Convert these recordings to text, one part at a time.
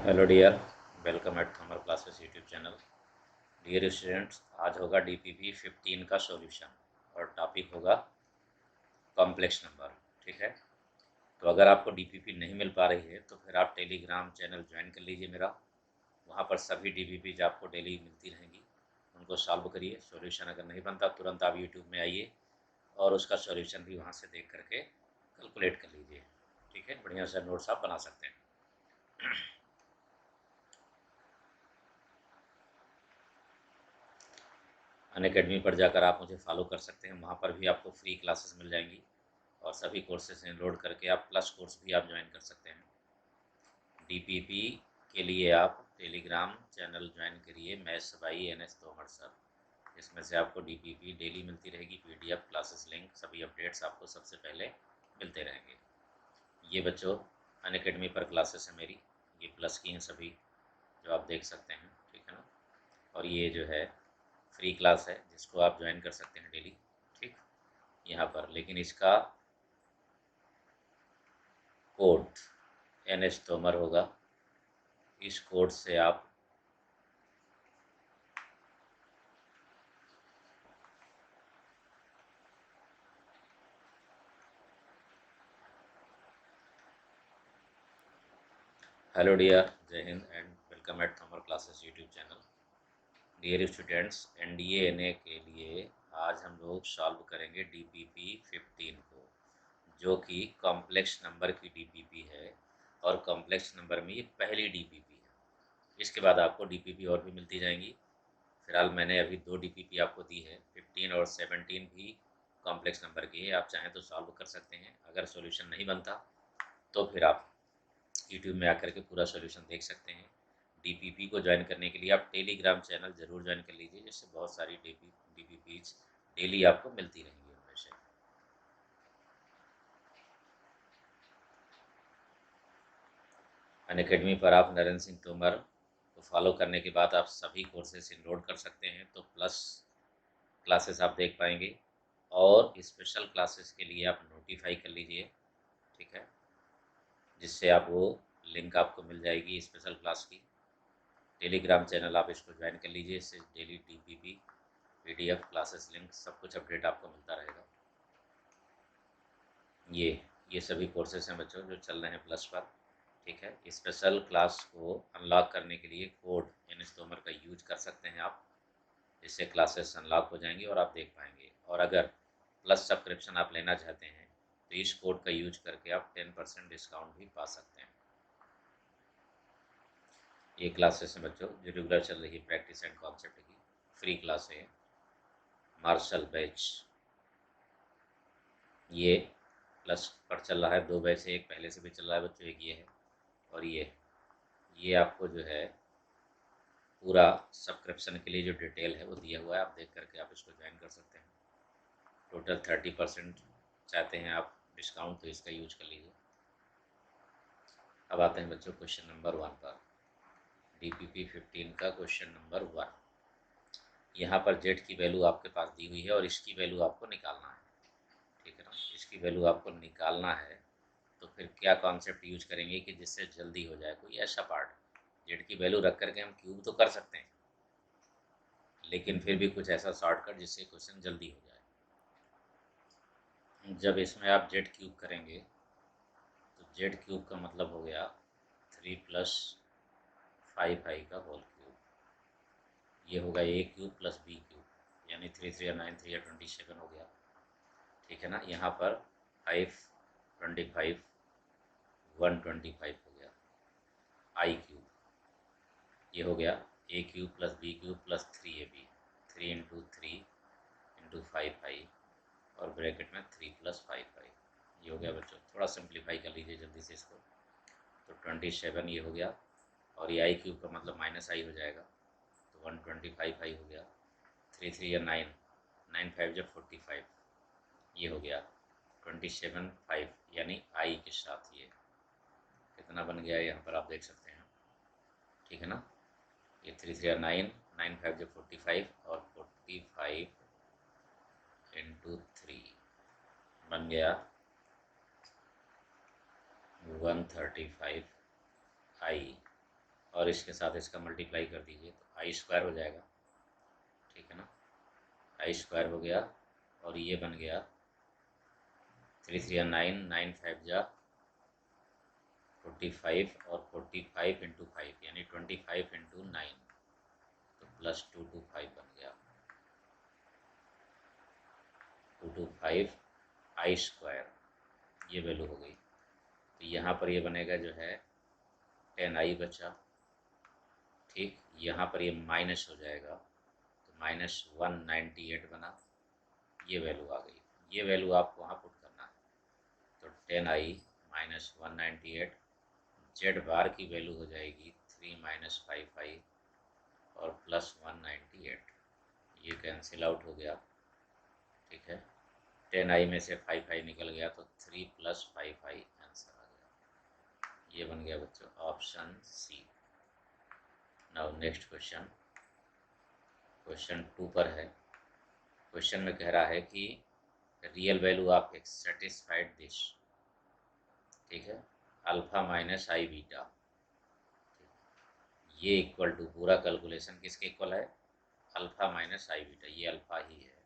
Hello dear, welcome at Thamar classes YouTube channel. Dear students, आज होगा DPP 15 का solution और टॉपिक होगा कॉम्प्लेक्स नंबर। ठीक है, तो अगर आपको डीपीपी नहीं मिल पा रही है तो फिर आप टेलीग्राम चैनल ज्वाइन कर लीजिए मेरा। वहाँ पर सभी डीपीपीज आपको डेली मिलती रहेंगी, उनको सॉल्व करिए। सॉल्यूशन अगर नहीं बनता तुरंत आप यूट्यूब में आइए और उसका सॉल्यूशन भी वहाँ से देख करके कैलकुलेट कर लीजिए। ठीक है, बढ़िया से नोट्स आप बना सकते हैं। अनअकैडमी पर जाकर आप मुझे फॉलो कर सकते हैं, वहाँ पर भी आपको फ्री क्लासेस मिल जाएंगी और सभी कोर्सेज इनरोड करके आप प्लस कोर्स भी आप ज्वाइन कर सकते हैं। डीपीपी के लिए आप टेलीग्राम चैनल ज्वाइन करिए, maths by NS Tomar sir. इसमें से आपको डीपीपी डेली मिलती रहेगी, PDF क्लासेस लिंक सभी अपडेट्स आपको सबसे पहले मिलते रहेंगे। ये बच्चों अनअकैडमी पर क्लासेस है मेरी, ये प्लस की हैं सभी, जो आप देख सकते हैं। ठीक है ना, और ये जो है फ्री क्लास है जिसको आप ज्वाइन कर सकते हैं डेली। ठीक, यहाँ पर लेकिन इसका कोड NS तोमर होगा। इस कोड से आप हेलो डियर, जय हिंद and welcome at Thamar classes YouTube channel. Dear students, NDA के लिए आज हम लोग सॉल्व करेंगे DPP 15 को, जो कि कॉम्प्लेक्स नंबर की DPP है और कॉम्प्लेक्स नंबर में ये पहली DPP है। इसके बाद आपको DPP और भी मिलती जाएंगी। फिलहाल मैंने अभी 2 DPP आपको दी है, 15 और 17 भी कॉम्प्लेक्स नंबर की है। आप चाहें तो सॉल्व कर सकते हैं। अगर सॉल्यूशन नहीं बनता तो फिर आप यूट्यूब में आकर के पूरा सॉल्यूशन देख सकते हैं। डीपीपी को ज्वाइन करने के लिए आप टेलीग्राम चैनल ज़रूर ज्वाइन कर लीजिए, जिससे बहुत सारी डीपीपीज डेली आपको मिलती रहेंगी उनमें से। अनअकैडमी पर आप नरेंद्र सिंह तोमर को फॉलो करने के बाद आप सभी कोर्सेज इनरोड कर सकते हैं, तो प्लस क्लासेस आप देख पाएंगे और स्पेशल क्लासेस के लिए आप नोटिफाई कर लीजिए। ठीक है, जिससे आप वो लिंक आपको मिल जाएगी स्पेशल क्लास की। टेलीग्राम चैनल आप इसको ज्वाइन कर लीजिए, इससे daily DPP PDF classes link सब कुछ अपडेट आपको मिलता रहेगा। ये सभी कोर्सेज हैं बच्चों जो चल रहे हैं प्लस पर। ठीक है, स्पेशल क्लास को अनलॉक करने के लिए कोड NS तोमर का यूज कर सकते हैं आप, जिससे क्लासेस अनलॉक हो जाएंगी और आप देख पाएंगे। और अगर प्लस सब्सक्रिप्शन आप लेना चाहते हैं तो इस कोड का यूज करके आप 10% डिस्काउंट भी पा सकते हैं। ये क्लासेस हैं बच्चों जो रेगुलर चल रही है, प्रैक्टिस एंड कॉन्सेप्ट की फ्री क्लास है। मार्शल बैच ये प्लस पर चल रहा है, 2 बैच है, एक पहले से भी चल रहा है बच्चों, एक ये है और ये आपको जो है पूरा सब्सक्रिप्शन के लिए जो डिटेल है वो दिया हुआ है, आप देख करके आप इसको ज्वाइन कर सकते हैं। टोटल 30% चाहते हैं आप डिस्काउंट, तो इसका यूज कर लीजिए। अब आते हैं बच्चों क्वेश्चन नंबर 1 पर। DPP 15 का क्वेश्चन नंबर 1। यहाँ पर जेड की वैल्यू आपके पास दी हुई है और इसकी वैल्यू आपको निकालना है। ठीक है ना, इसकी वैल्यू आपको निकालना है, तो फिर क्या कॉन्सेप्ट यूज करेंगे कि जिससे जल्दी हो जाए। कोई ऐसा पार्ट, जेड की वैल्यू रख करके हम क्यूब तो कर सकते हैं, लेकिन फिर भी कुछ ऐसा शॉर्टकट जिससे क्वेश्चन जल्दी हो जाए। जब इसमें आप जेड क्यूब करेंगे तो जेड क्यूब का मतलब हो गया 3 + 5i का होल क्यूब। ये होगा a cube plus B cube, यानी 3 3 9 3 27 हो गया। ठीक है ना, यहाँ पर 5 25 125 हो गया आई क्यूब। ये हो गया A cube plus B cube plus 3ab, 3 × 3 × 5i और ब्रैकेट में 3 + 5i। ये हो गया बच्चों, थोड़ा सिंप्लीफाई कर लीजिए जल्दी से इसको। तो 27 ये हो गया और ये आई क्यूब का मतलब -i हो जाएगा, तो 125i हो गया। 3 3 या 9, 9 5 जब 45, ये हो गया 27 5, यानी आई के साथ ये कितना बन गया यहाँ पर आप देख सकते हैं। ठीक है ना, ये 3 3 या 9, 9 5 जब 45 और 45 × 3 बन गया 135i। और इसके साथ इसका मल्टीप्लाई कर दीजिए तो आई स्क्वायर हो जाएगा, ठीक है ना। आई स्क्वायर हो गया और ये बन गया 3 3 9, 9 5 जा 45 और 45 इंटू 5 यानी 25 इंटू 9 तो +225 बन गया 225 आई स्क्वायर, ये वैल्यू हो गई। तो यहाँ पर ये बनेगा जो है 10i बचा, ठीक। यहाँ पर ये माइनस हो जाएगा तो -198 बना, ये वैल्यू आ गई। ये वैल्यू आपको वहाँ पुट करना है तो 10i -198 जेड बार की वैल्यू हो जाएगी 3 -5i और +198, ये कैंसिल आउट हो गया, ठीक है। 10i में से 5i निकल गया तो 3 + 5i आंसर आ गया। ये बन गया बच्चों option C. Now next question, question 2 पर है। क्वेश्चन में कह रहा है कि real value of x satisfied this, ठीक है, अल्फा माइनस आई बीटा, ये इक्वल टू पूरा कैलकुलेशन किसके इक्वल है, अल्फा माइनस आई बीटा, ये अल्फा ही है,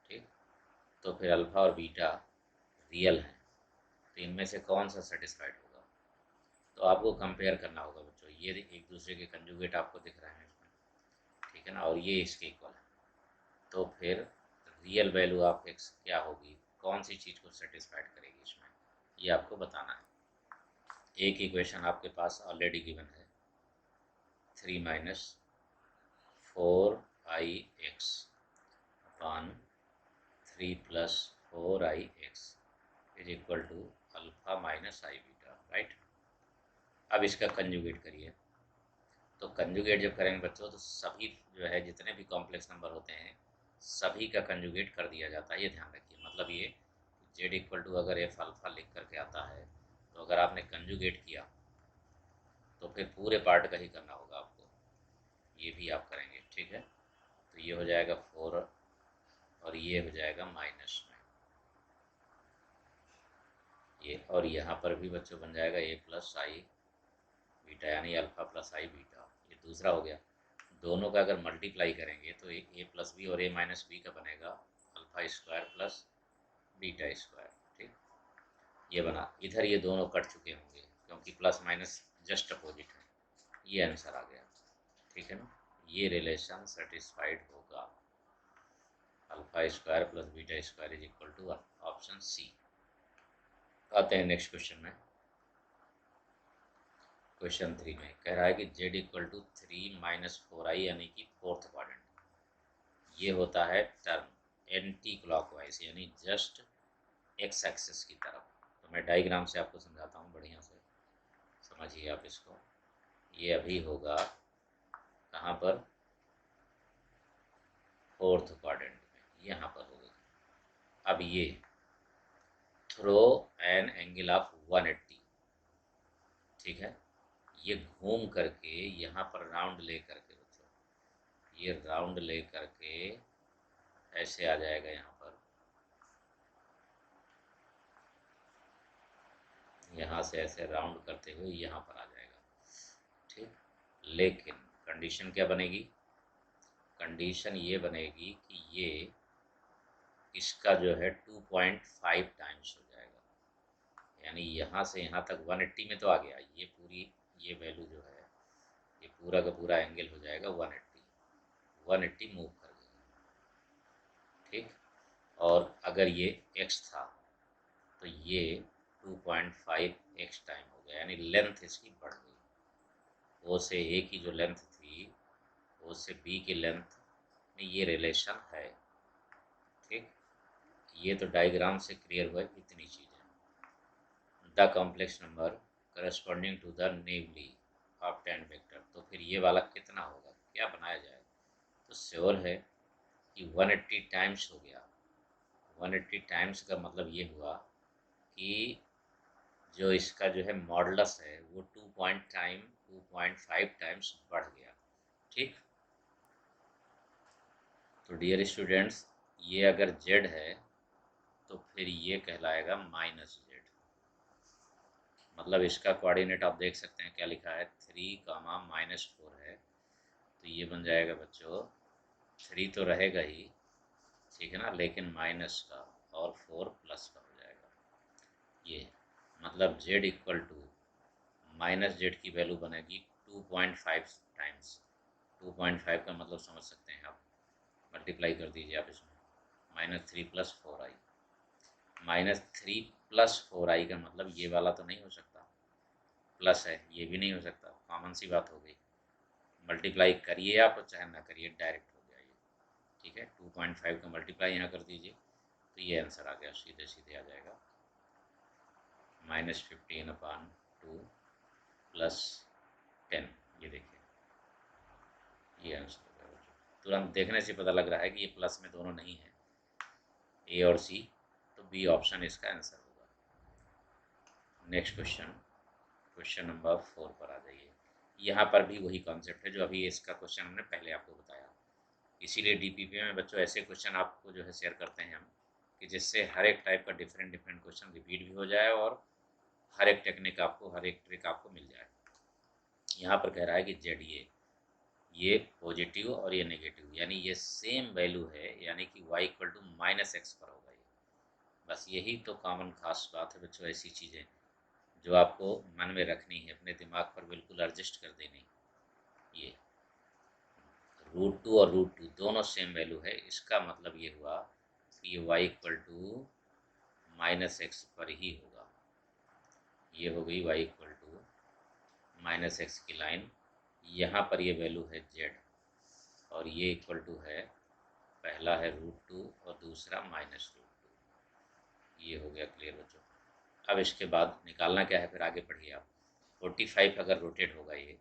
ठीक। तो फिर अल्फा और बीटा रियल है तो इनमें से कौन सा सेटिस्फाइड होगा, तो आपको कंपेयर करना होगा बच्चों। ये एक दूसरे के कंजुगेट आपको दिख रहे हैं इसमें, ठीक है ना, और ये इसके इक्वल है। तो फिर रियल वैल्यू ऑफ एक्स क्या होगी, कौन सी चीज़ को सेटिस्फाइड करेगी इसमें, ये आपको बताना है। एक इक्वेशन आपके पास ऑलरेडी गिवन है 3 - 4ix upon 3 + 4ix is equal to alpha minus i beta, right. अब इसका कंजुगेट करिए, तो कंजुगेट जब करेंगे बच्चों तो सभी जो है जितने भी कॉम्प्लेक्स नंबर होते हैं सभी का कंजुगेट कर दिया जाता है, ये ध्यान रखिए। मतलब ये जेड इक्वल टू अगर एफ अल्फ़ा लिख करके आता है तो अगर आपने कंजुगेट किया तो फिर पूरे पार्ट का ही करना होगा आपको, ये भी आप करेंगे, ठीक है। तो ये हो जाएगा 4 और ये हो जाएगा माइनस में ये, और यहाँ पर भी बच्चों बन जाएगा a + i बीटा यानी अल्फ़ा + i बीटा, ये दूसरा हो गया। दोनों का अगर मल्टीप्लाई करेंगे तो a + b और a - b का बनेगा alpha square plus beta square, ठीक। ये बना, इधर ये दोनों कट चुके होंगे क्योंकि प्लस माइनस जस्ट अपोजिट है, ये आंसर आ गया, ठीक है ना। ये रिलेशन सेटिस्फाइड होगा, alpha square plus beta square is equal to option C. आते हैं नेक्स्ट क्वेश्चन में। क्वेश्चन 3 में कह रहा है कि z इक्वल टू 3 - 4i यानी कि फोर्थ क्वाड्रेंट, ये होता है टर्म एंटी क्लॉकवाइज यानी जस्ट एक्स एक्सिस की तरफ। तो मैं डायग्राम से आपको समझाता हूँ, बढ़िया से समझिए आप इसको। ये अभी होगा कहाँ पर, फोर्थ क्वाड्रेंट में, यहाँ पर होगा। अब ये थ्रो एन एंगल ऑफ 180, ठीक है, ये घूम करके यहाँ पर राउंड ले करके बच्चों, ये राउंड ले करके ऐसे आ जाएगा यहाँ पर, यहाँ से ऐसे राउंड करते हुए यहाँ पर आ जाएगा, ठीक। लेकिन कंडीशन क्या बनेगी, कंडीशन ये बनेगी कि ये इसका जो है 2.5 टाइम्स हो जाएगा, यानी यहाँ से यहाँ तक 180 में तो आ गया, ये पूरी ये वैल्यू जो है ये पूरा का पूरा एंगल हो जाएगा 180 मूव कर गया, ठीक। और अगर ये x था तो ये 2.5x टाइम हो गया, यानी लेंथ इसकी बढ़ गई। ओ से ए की जो लेंथ थी ओ से बी की लेंथ में ये रिलेशन है, ठीक। ये तो डायग्राम से क्लियर हुआ इतनी चीज़ें। The complex number corresponding to the नेवली ऑफ 10 वेक्टर, तो फिर ये वाला कितना होगा, क्या बनाया जाए, तो श्योर है कि 180 टाइम्स हो गया। 180 टाइम्स का मतलब ये हुआ कि जो इसका जो है मॉडुलस है वो 2.5 टाइम्स बढ़ गया, ठीक। तो डियर स्टूडेंट्स, ये अगर z है तो फिर ये कहलाएगा -z, मतलब इसका कोऑर्डिनेट आप देख सकते हैं क्या लिखा है, 3, -4 है, तो ये बन जाएगा बच्चों 3 तो रहेगा ही, ठीक है ना, लेकिन माइनस का और 4 प्लस का हो जाएगा। ये मतलब z इक्वल टू -z की वैल्यू बनेगी 2.5 टाइम्स। 2.5 का मतलब समझ सकते हैं आप, मल्टीप्लाई कर दीजिए आप इसमें, -3 + 4i। -3 + 4i का मतलब ये वाला तो नहीं हो सकता, प्लस है, ये भी नहीं हो सकता, कॉमन सी बात हो गई। मल्टीप्लाई करिए आप चाहे ना करिए, डायरेक्ट हो गया ये, ठीक है। 2.5 का मल्टीप्लाई यहाँ कर दीजिए तो ये आंसर आ गया, सीधे सीधे आ जाएगा, -15/2 + 10। ये देखिए, ये आंसर हो गया। तुरंत देखने से पता लग रहा है कि ये प्लस में दोनों नहीं है, ए और सी, तो बी ऑप्शन इसका आंसर होगा। नेक्स्ट क्वेश्चन, क्वेश्चन नंबर 4 पर आ जाइए। यहाँ पर भी वही कॉन्सेप्ट है जो अभी इसका क्वेश्चन हमने पहले आपको बताया, इसीलिए डीपीपी में बच्चों ऐसे क्वेश्चन आपको जो है शेयर करते हैं हम, कि जिससे हर एक टाइप का डिफरेंट डिफरेंट क्वेश्चन रिपीट भी हो जाए और हर एक टेक्निक आपको, हर एक ट्रिक आपको मिल जाए। यहाँ पर कह रहा है कि जेड ये पॉजिटिव और ये नेगेटिव, यानी ये सेम वैल्यू है, यानी कि y इक्वल टू -x पर होगा ये। बस यही तो कॉमन खास बात है बच्चों, ऐसी चीज़ें जो आपको मन में रखनी है, अपने दिमाग पर बिल्कुल एडजस्ट कर देनी। ये √2 और √2 दोनों सेम वैल्यू है, इसका मतलब ये हुआ कि ये y इक्वल टू -x पर ही होगा। ये हो गई y इक्वल टू -x की लाइन, यहाँ पर ये वैल्यू है z, और ये इक्वल टू है, पहला है √2 और दूसरा -√2। ये हो गया क्लियर बच्चों। अब इसके बाद निकालना क्या है, फिर आगे पढ़िए आप। 45 अगर रोटेट होगा ये,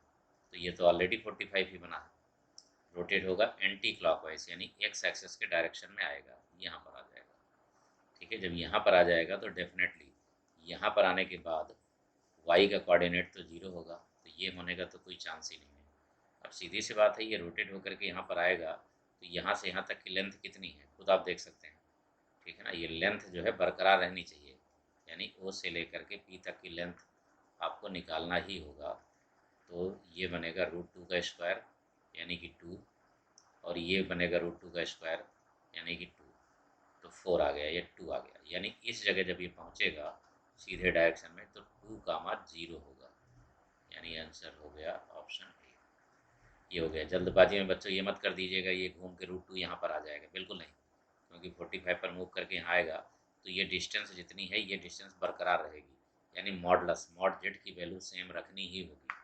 तो ये तो ऑलरेडी 45 ही बना है, रोटेट होगा एंटी क्लॉकवाइज, यानी एक्स एक्सेस के डायरेक्शन में आएगा, यहाँ पर आ जाएगा, ठीक है। जब यहाँ पर आ जाएगा तो डेफिनेटली यहाँ पर आने के बाद वाई का कोऑर्डिनेट तो 0 होगा, तो ये होने का तो कोई चांस ही नहीं है। अब सीधी सी बात है, ये रोटेट होकर के यहाँ पर आएगा, तो यहाँ से यहाँ तक की लेंथ कितनी है खुद आप देख सकते हैं, ठीक है ना। ये लेंथ जो है बरकरार रहनी चाहिए, यानी ओ से लेकर के पी तक की लेंथ आपको निकालना ही होगा। तो ये बनेगा √2 का स्क्वायर यानी कि 2, और ये बनेगा √2 का स्क्वायर यानी कि 2, तो 4 आ गया, ये 2 आ गया, यानी इस जगह जब ये पहुँचेगा सीधे डायरेक्शन में तो 2, 0 होगा, यानी आंसर हो गया ऑप्शन ए। ये हो गया। जल्दबाजी में बच्चों ये मत कर दीजिएगा ये घूम के √2 यहाँ पर आ जाएगा, बिल्कुल नहीं, क्योंकि 45 पर मूव करके यहाँ आएगा तो ये डिस्टेंस जितनी है ये डिस्टेंस बरकरार रहेगी, यानी मॉडलस मॉड जेड की वैल्यू सेम रखनी ही होगी,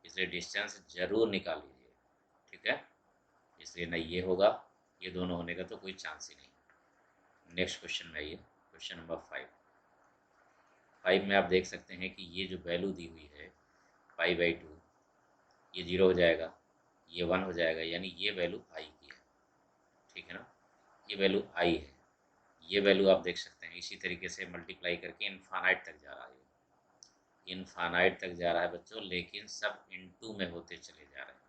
इसलिए डिस्टेंस जरूर निकाल लीजिए, ठीक है। इसलिए ना ये होगा, ये दोनों होने का तो कोई चांस ही नहीं। नेक्स्ट क्वेश्चन में आइए, क्वेश्चन नंबर 5 में आप देख सकते हैं कि ये जो वैल्यू दी हुई है π/2, ये 0 हो जाएगा, ये 1 हो जाएगा, यानी ये वैल्यू आई की है, ठीक है ना, ये वैल्यू आई है। ये वैल्यू आप देख सकते हैं इसी तरीके से मल्टीप्लाई करके इनफानाइट तक जा रहा है, इनफानाइट तक जा रहा है बच्चों, लेकिन सब इनटू में होते चले जा रहे हैं,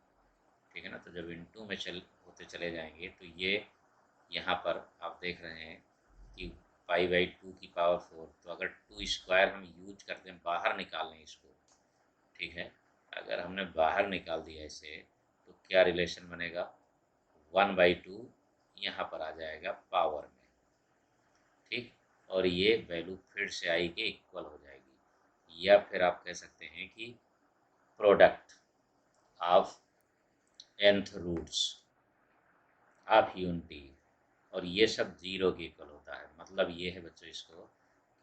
ठीक है ना। तो जब इनटू में होते चले जाएंगे तो ये यहाँ पर आप देख रहे हैं कि π/2 की पावर 4, तो अगर 2 स्क्वायर हम यूज करते हैं, बाहर निकाल लें इसको, ठीक है, अगर हमने बाहर निकाल दिया इसे तो क्या रिलेशन बनेगा, 1/2 यहाँ पर आ जाएगा पावर में, ठीक, और ये वैल्यू फिर से आई के इक्वल हो जाएगी, या फिर आप कह सकते हैं कि product of nth roots of unity, और ये सब 0 के इक्वल होता है। मतलब ये है बच्चों इसको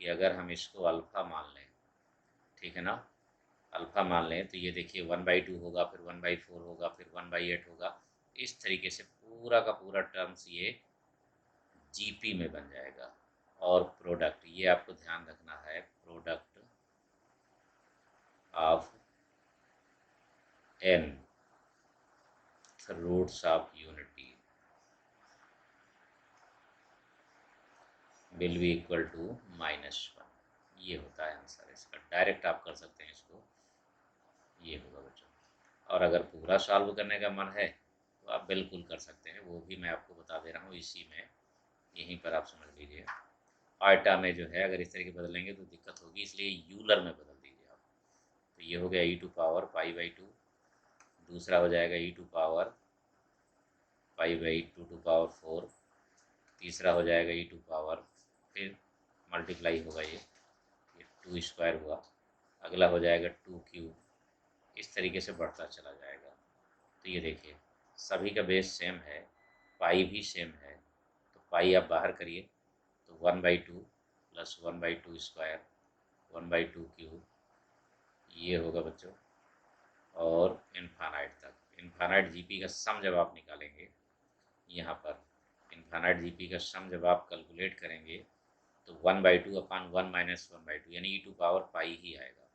कि अगर हम इसको अल्फ़ा मान लें, ठीक है ना, अल्फ़ा मान लें तो ये देखिए 1/2 होगा, फिर 1/4 होगा, फिर 1/8 होगा, इस तरीके से पूरा का पूरा टर्म्स ये जीपी में बन जाएगा। और प्रोडक्ट, ये आपको ध्यान रखना है, product of n roots of unity will be equal to -1। ये होता है आंसर इसका, डायरेक्ट आप कर सकते हैं इसको, ये होगा बच्चों। और अगर पूरा सॉल्व करने का मन है तो आप बिल्कुल कर सकते हैं, वो भी मैं आपको बता दे रहा हूँ इसी में, यहीं पर आप समझ लीजिए। आटा में जो है अगर इस तरीके बदलेंगे तो दिक्कत होगी, इसलिए यूलर में बदल दीजिए आप, ये हो गया e टू पावर π/2, दूसरा हो जाएगा e to power π/2 to power 4, तीसरा हो जाएगा e टू पावर, फिर मल्टीप्लाई होगा ये 2 स्क्वायर हुआ, अगला हो जाएगा 2 क्यूब, इस तरीके से बढ़ता चला जाएगा। तो ये देखिए सभी का बेस सेम है, पाई भी सेम है, तो पाई आप बाहर करिए तो 1/2 प्लस 1/2 स्क्वायर 1/2 क्यूब, ये होगा बच्चों, और इनफाइनाइट तक। इनफाइनाइट जीपी का सम जब आप निकालेंगे, यहाँ पर इनफाइनाइट जीपी का सम जब आप कैलकुलेट करेंगे तो 1/2 अपान 1 माइनस 1/2 यानी e टू पावर पाई ही आएगा।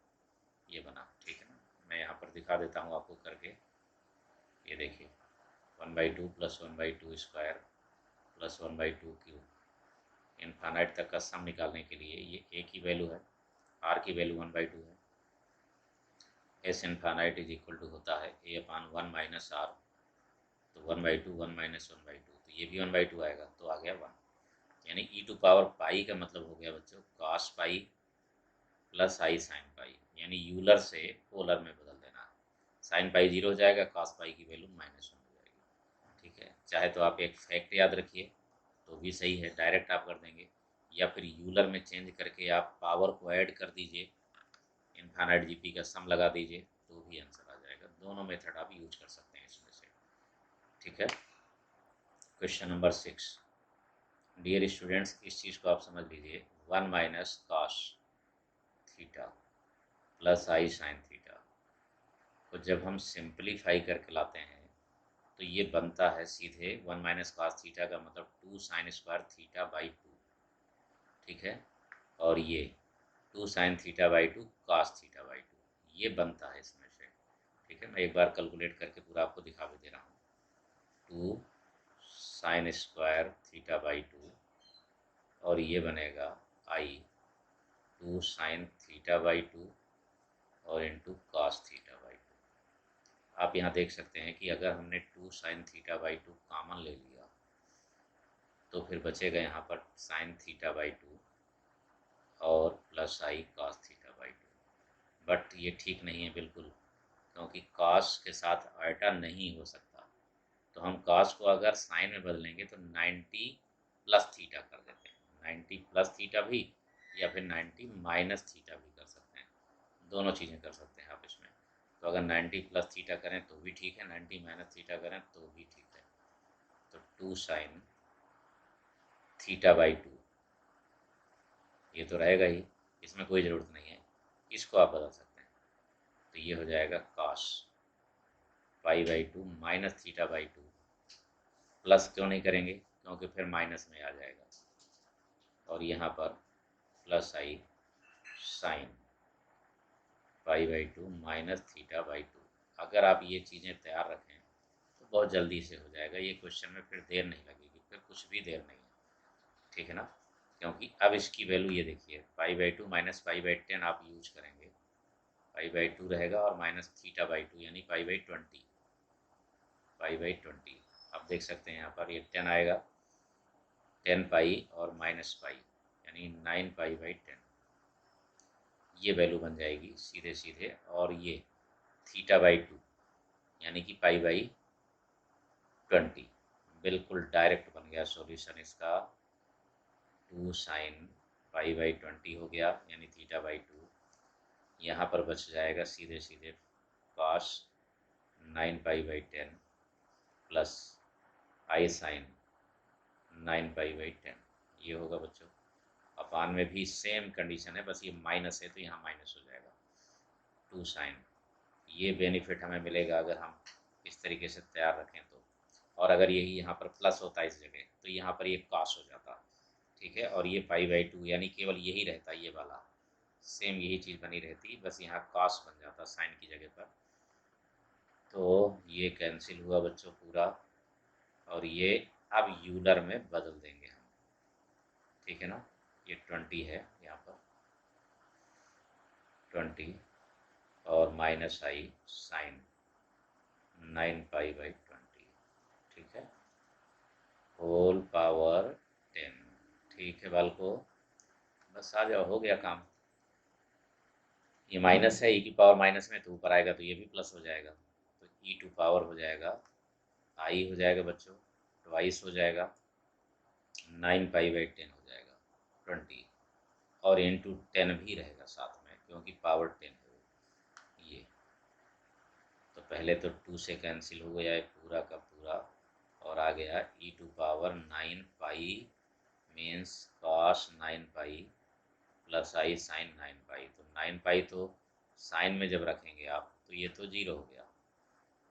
ये बना, ठीक है ना। मैं यहाँ पर दिखा देता हूँ आपको करके। ये देखिए 1/2 plus 1/2 square plus 1/2 cube, infinite तक का सम निकालने के लिए ये ए की वैल्यू है, आर की वैल्यू 1/2 है, S infinite is equal to होता है ए अपान 1 माइनस आर, तो 1/2 1 माइनस 1/2, तो ये भी 1/2 आएगा, तो आ गया 1। यानी e टू पावर पाई का मतलब हो गया बच्चों cos pi plus i sine pi, यानी यूलर से पोलर में बदल देना। साइन पाई 0 हो जाएगा, cos पाई की वैल्यू -1 हो जाएगी। ठीक है, चाहे तो आप एक फैक्ट याद रखिए तो भी सही है, डायरेक्ट आप कर देंगे, या फिर यूलर में चेंज करके आप पावर को ऐड कर दीजिए, इनफाइनाइट जीपी का सम लगा दीजिए, तो भी आंसर आ जाएगा। दोनों मेथड आप यूज कर सकते हैं इसमें से। ठीक है, क्वेश्चन नंबर 6। डियर स्टूडेंट्स, इस चीज़ को आप समझ लीजिए, 1 minus cos theta plus i sine theta को जब हम सिंप्लीफाई करके लाते हैं तो ये बनता है सीधे 1 माइनस कॉस थीटा का मतलब 2 साइन स्क्वायर थीटा बाई 2। ठीक है, और ये 2 sine theta by 2 cos theta by 2, ये बनता है इसमें से। ठीक है, मैं एक बार कैलकुलेट करके पूरा आपको दिखा भी दे रहा हूँ। 2 साइन स्क्वायर थीटा बाई 2, और ये बनेगा आई 2 साइन थीटा बाई 2 और इंटू कॉस थीटा बाई 2। आप यहाँ देख सकते हैं कि अगर हमने 2 साइन थीटा बाई 2 कॉमन ले लिया तो फिर बचेगा यहाँ पर साइन थीटा बाई 2 और plus I cos theta by 2। But ये ठीक नहीं है बिल्कुल, क्योंकि कॉस के साथ आल्टा नहीं हो सकता, तो हम कॉस को अगर साइन में बदलेंगे तो 90 प्लस थीटा कर देते हैं, 90 प्लस थीटा भी, या फिर 90 माइनस थीटा भी कर सकते हैं, दोनों चीज़ें कर सकते हैं आप इसमें। तो अगर 90 प्लस थीटा करें तो भी ठीक है, 90 माइनस थीटा करें तो भी ठीक है। तो 2 साइन थीटा बाई 2 ये तो रहेगा ही, इसमें कोई ज़रूरत नहीं है, इसको आप बदल सकते हैं। तो ये हो जाएगा cos pi by 2 minus theta by 2, plus क्यों नहीं करेंगे, क्योंकि फिर माइनस में आ जाएगा, और यहाँ पर plus i sine pi by 2 minus theta by 2। अगर आप ये चीज़ें तैयार रखें तो बहुत जल्दी से हो जाएगा ये क्वेश्चन में, फिर देर नहीं लगेगी, फिर कुछ भी देर नहीं है। ठीक है ना, क्योंकि अब इसकी वैल्यू ये देखिए π/2 माइनस π/10 आप यूज करेंगे, π/2 रहेगा और माइनस थीटा बाई 2 यानी π/20, π/20 आप देख सकते हैं यहाँ पर ये 10 आएगा, 10 पाई और माइनस पाई यानी 9π/10, ये वैल्यू बन जाएगी सीधे सीधे। और ये थीटा बाई 2 यानी कि π/20, बिल्कुल डायरेक्ट बन गया सॉल्यूशन इसका। 2 साइन π/20 हो गया यानी थीटा बाई 2, यहाँ पर बच जाएगा सीधे सीधे कॉस 9π/10 प्लस आई साइन 9π/10, ये होगा बच्चों। अपान में भी सेम कंडीशन है, बस ये माइनस है तो यहाँ माइनस हो जाएगा 2 साइन। ये बेनिफिट हमें मिलेगा अगर हम इस तरीके से तैयार रखें तो, और अगर यही यहाँ पर प्लस होता इस जगह तो यहाँ पर ये कॉस हो जाता। ठीक है, और ये π/2 यानी केवल यही रहता, ये वाला सेम यही चीज़ बनी रहती, बस यहाँ कॉस बन जाता साइन की जगह पर। तो ये कैंसिल हुआ बच्चों पूरा, और ये अब यूलर में बदल देंगे हम। ठीक है ना, ये 20 है यहाँ पर 20 और माइनस आई साइन 9π/20। ठीक है, होल पावर 10। ठीक है बालको, बस आ जाओ, हो गया काम। ये माइनस है, e की पावर माइनस में, तो ऊपर आएगा तो ये भी प्लस हो जाएगा, तो e टू पावर हो जाएगा i हो जाएगा बच्चों, ट्वाइस हो जाएगा 9 पाई/10 हो जाएगा 20, और इंटू 10 भी रहेगा साथ में क्योंकि पावर 10 है वो। ये तो पहले तो 2 से कैंसिल हो गया है पूरा का पूरा, और आ गया e to power 9 pi means cos 9 pi plus i sine 9 pi. तो 9 पाई तो साइन में जब रखेंगे आप तो ये तो जीरो हो गया,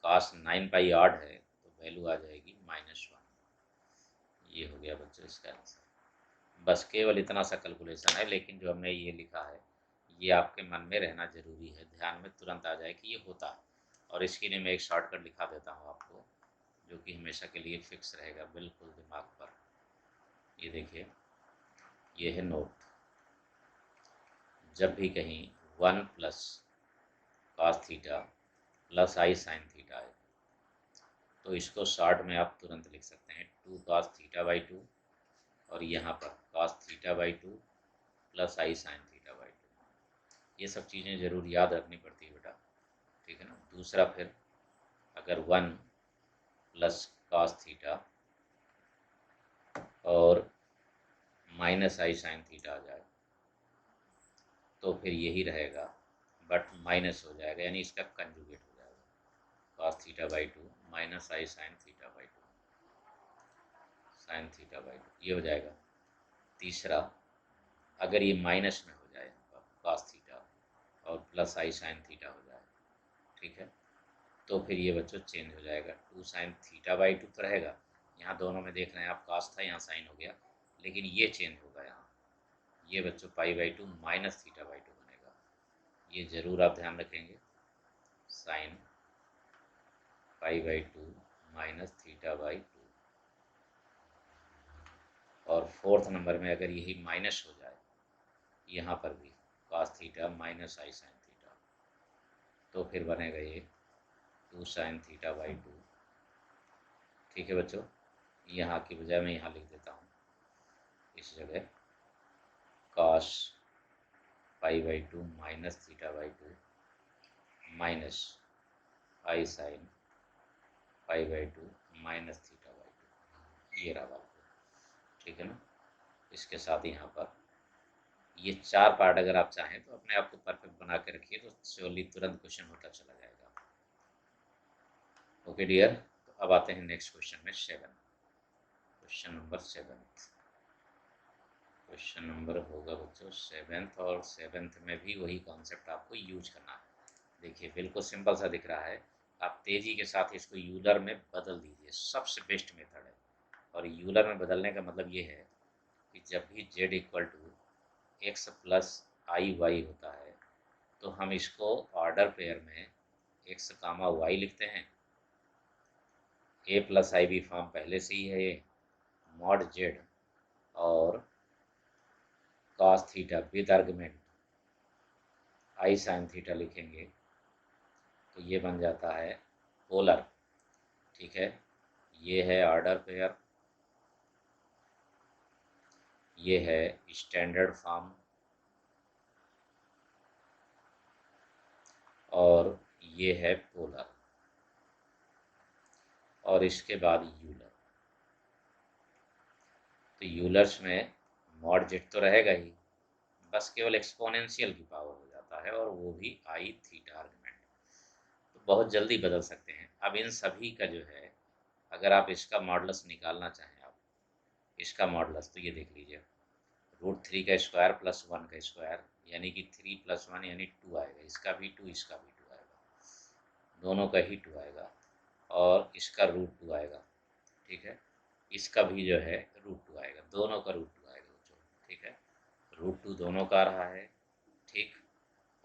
कॉस 9 पाई ऑड है तो वैल्यू आ जाएगी -1। ये हो गया बच्चों इसका आंसर। बस केवल इतना सा कैलकुलेशन है, लेकिन जो हमने ये लिखा है ये आपके मन में रहना ज़रूरी है, ध्यान में तुरंत आ जाए कि ये होता है। और इसके लिए मैं एक शॉर्टकट लिखा देता हूँ आपको, जो कि हमेशा के लिए फिक्स रहेगा बिल्कुल दिमाग पर। ये देखिए, ये है नोट। जब भी कहीं 1 plus cos theta plus i sine theta है तो इसको शॉर्ट में आप तुरंत लिख सकते हैं 2 कॉस थीटा बाई 2, और यहाँ पर cos theta by 2 plus i sine theta by 2। ये सब चीज़ें ज़रूर याद रखनी पड़ती है बेटा, ठीक है ना। दूसरा फिर अगर 1 प्लस कॉस थीटा और माइनस आई साइन थीटा आ जाए तो फिर यही रहेगा, बट माइनस हो जाएगा, यानी इसका कंजुगेट हो जाएगा cos theta by 2 minus I sine theta by 2 sine theta by 2, ये हो जाएगा। तीसरा, अगर ये माइनस में हो जाए कॉस थीटा और प्लस आई साइन थीटा हो जाए, ठीक है, तो फिर ये बच्चों चेंज हो जाएगा 2 साइन थीटा बाई 2 तो रहेगा, यहाँ दोनों में देख रहे हैं आप कॉस था यहाँ साइन हो गया, लेकिन ये चेंज होगा यहाँ, ये बच्चों पाई/2 माइनस थीटा/2 बनेगा। ये ज़रूर आप ध्यान रखेंगे, साइन पाई/2 माइनस थीटा/2। और फोर्थ नंबर में अगर यही माइनस हो जाए यहाँ पर भी कॉस थीटा माइनस आई साइन थीटा, तो फिर बनेगा ये 2 साइन थीटा/2। ठीक है बच्चों, यहाँ की बजाय मैं यहाँ लिख देता हूँ इस जगह कॉस पाई/2 माइनस थीटा/2 माइनस आई साइन पाई/2 माइनस थीटा/2। ये रहा बात, ठीक है ना। इसके साथ यहाँ पर ये 4 पार्ट अगर आप चाहें तो अपने आप को परफेक्ट बना के रखिए तो श्योरली तुरंत क्वेश्चन होता चला जाएगा। ओके डियर, तो अब आते हैं नेक्स्ट क्वेश्चन में 7, क्वेश्चन नंबर 7। क्वेश्चन नंबर होगा बच्चों 7th, और 7th में भी वही कॉन्सेप्ट आपको यूज करना है। देखिए बिल्कुल सिंपल सा दिख रहा है, आप तेज़ी के साथ इसको यूलर में बदल दीजिए, सबसे बेस्ट मेथड है। और यूलर में बदलने का मतलब ये है कि जब भी z equal to x plus i y होता है तो हम इसको ऑर्डर पेयर में एक्स कामा वाई लिखते हैं। A plus i b form पहले से ही है ये, मॉड जेड और cos theta with argument i sine theta लिखेंगे तो ये बन जाता है पोलर। ठीक है, ये है ऑर्डर पेयर, ये है स्टैंडर्ड फॉर्म, और ये है पोलर, और इसके बाद यूलर। तो यूलर्स में मॉड जेड तो रहेगा ही, बस केवल एक्सपोनेंशियल की पावर हो जाता है, और वो भी आई थीटा आर्गुमेंट। तो बहुत जल्दी बदल सकते हैं। अब इन सभी का जो है, अगर आप इसका मॉडलस निकालना चाहें, आप इसका मॉडलस तो ये देख लीजिए, √3 का स्क्वायर प्लस 1 का स्क्वायर, यानी कि 3 + 1 यानी 2 आएगा, इसका भी 2 इसका भी 2 आएगा, दोनों का ही 2 आएगा, और इसका √2 आएगा। ठीक है, इसका भी जो है √2 आएगा, दोनों का √2 आएगा बच्चों। ठीक है, √2 दोनों का आ रहा है, ठीक,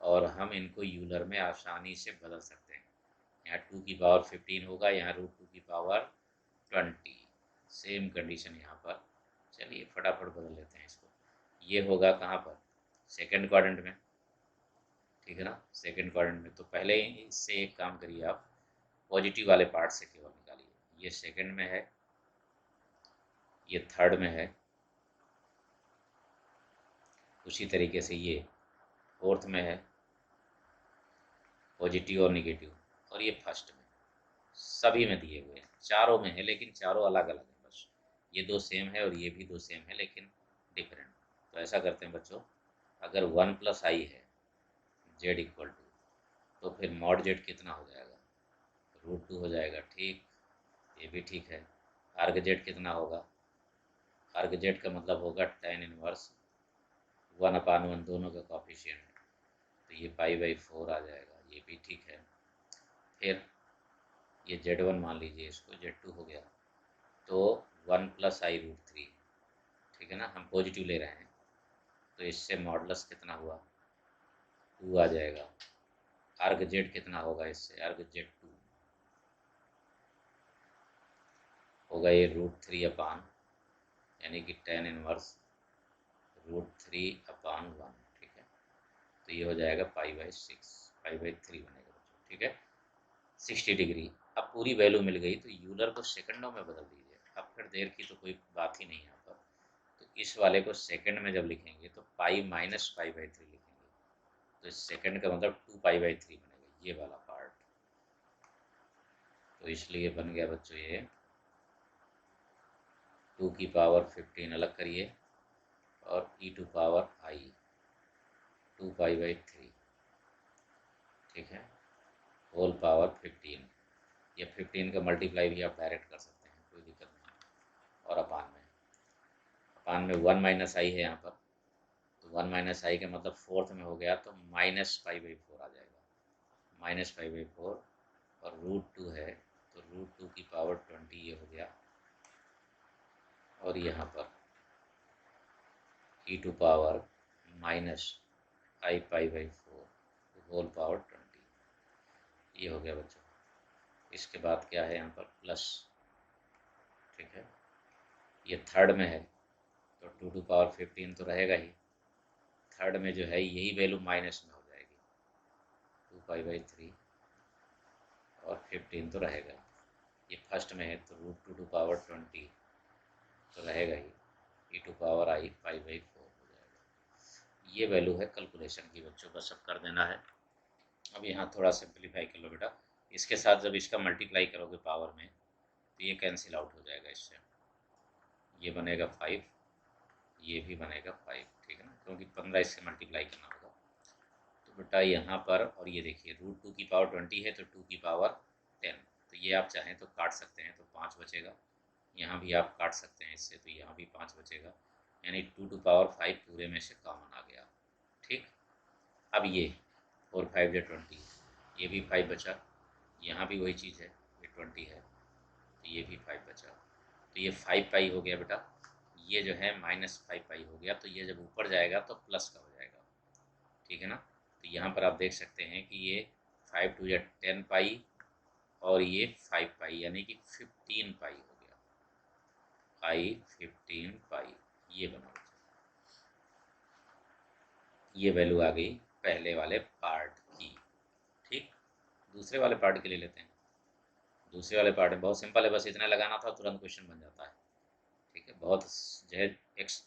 और हम इनको यूलर में आसानी से बदल सकते हैं। यहाँ 2 की पावर 15 होगा, यहाँ √2 की पावर 20, सेम कंडीशन यहाँ पर। चलिए फटाफट बदल लेते हैं इसको। ये होगा कहाँ पर, सेकंड क्वाड्रेंट में, ठीक है ना, सेकंड क्वाड्रेंट में। तो पहले इससे एक काम करिए, आप पॉजिटिव वाले पार्ट से केवल निकालिए। ये सेकंड में है, ये थर्ड में है, उसी तरीके से ये फोर्थ में है, पॉजिटिव और निगेटिव, और ये फर्स्ट में, सभी में दिए हुए हैं, चारों में है, लेकिन चारों अलग अलग हैं बस। ये दो सेम है और ये भी दो सेम है लेकिन डिफरेंट। तो ऐसा करते हैं बच्चों, अगर 1 + i है z इक्वल टू, तो फिर मॉड जेड कितना हो जाएगा, √2 हो जाएगा। ठीक, ये भी ठीक है। अर्ग जेड कितना होगा, अर्ग जेड का मतलब होगा tan इनवर्स 1/1, दोनों का कॉफिशिएंट, तो ये π/4 आ जाएगा, ये भी ठीक है। फिर ये z1 मान लीजिए, इसको z2 हो गया, तो 1 + i√3, ठीक है ना, हम पॉजिटिव ले रहे हैं, तो इससे मॉडुलस कितना हुआ, 2 आ जाएगा। अर्ग जेड कितना होगा, इससे अर्ग z2 होगा ये √3/, यानी कि tan इनवर्स √3/1, ठीक है। तो ये हो जाएगा π/6, π/3 बनेगा बच्चों, ठीक है, 60 डिग्री। अब पूरी वैल्यू मिल गई, तो यूलर को सेकंडों में बदल दीजिए। अब फिर देर की तो कोई बात ही नहीं यहाँ पर। तो इस वाले को सेकंड में जब लिखेंगे तो π-π/3 लिखेंगे, तो इस सेकंड का मतलब 2π/3 बनेगा, ये वाला पार्ट। तो इसलिए बन गया बच्चों ये 2⁻15 अलग करिए, और e⁻i 2π/3, ठीक है, होल पावर 15। या 15 का मल्टीप्लाई भी आप डायरेक्ट कर सकते हैं, कोई दिक्कत नहीं। और अपान में 1 - i है यहाँ पर, तो 1 - i का मतलब फोर्थ में हो गया, तो -π/4 आ जाएगा, -π/4। और √2 है, तो √2⁻20 ये हो गया। और यहाँ पर e⁻−i π/4 होल पावर 20, ये हो गया बच्चों। इसके बाद क्या है यहाँ पर, प्लस, ठीक है, ये थर्ड में है, तो 2⁻15 तो रहेगा ही, थर्ड में जो है यही वैल्यू माइनस में हो जाएगी, 2π/3 और 15 तो रहेगा। ये फर्स्ट में है, तो √2⁻20 तो रहेगा ही, e⁻i π/4 हो जाएगा। ये वैल्यू है कैलकुलेशन की बच्चों, बस अब कर देना है। अब यहाँ थोड़ा सिंप्लीफाई कर लो बेटा, इसके साथ जब इसका मल्टीप्लाई करोगे पावर में, तो ये कैंसिल आउट हो जाएगा इससे, ये बनेगा 5, ये भी बनेगा 5, ठीक है ना, क्योंकि 15 इससे मल्टीप्लाई करना होगा। तो बेटा यहाँ पर, और ये देखिए √2⁻20 है, तो 2⁻10, तो ये आप चाहें तो काट सकते हैं, तो 5 बचेगा। यहाँ भी आप काट सकते हैं इससे, तो यहाँ भी 5 बचेगा, यानी 2⁻5 पूरे में से कॉमन आ गया। ठीक, अब ये 4 5 जो 20, ये भी 5 बचा, यहाँ भी वही चीज़ है, ये 20 है, तो ये भी 5 बचा, तो ये 5π हो गया बेटा। ये जो है -5π हो गया, तो ये जब ऊपर जाएगा तो प्लस का हो जाएगा, ठीक है ना। तो यहाँ पर आप देख सकते हैं कि ये 5 2 या 10π, और ये 5π, यानी कि 15π हो गया, 15π, ये बना। ये वैल्यू आ गई पहले वाले पार्ट की। ठीक, दूसरे वाले पार्ट के लिए लेते हैं। दूसरे वाले पार्ट में बहुत सिंपल है, बस इतना लगाना था, तुरंत क्वेश्चन बन जाता है। ठीक है, बहुत जो है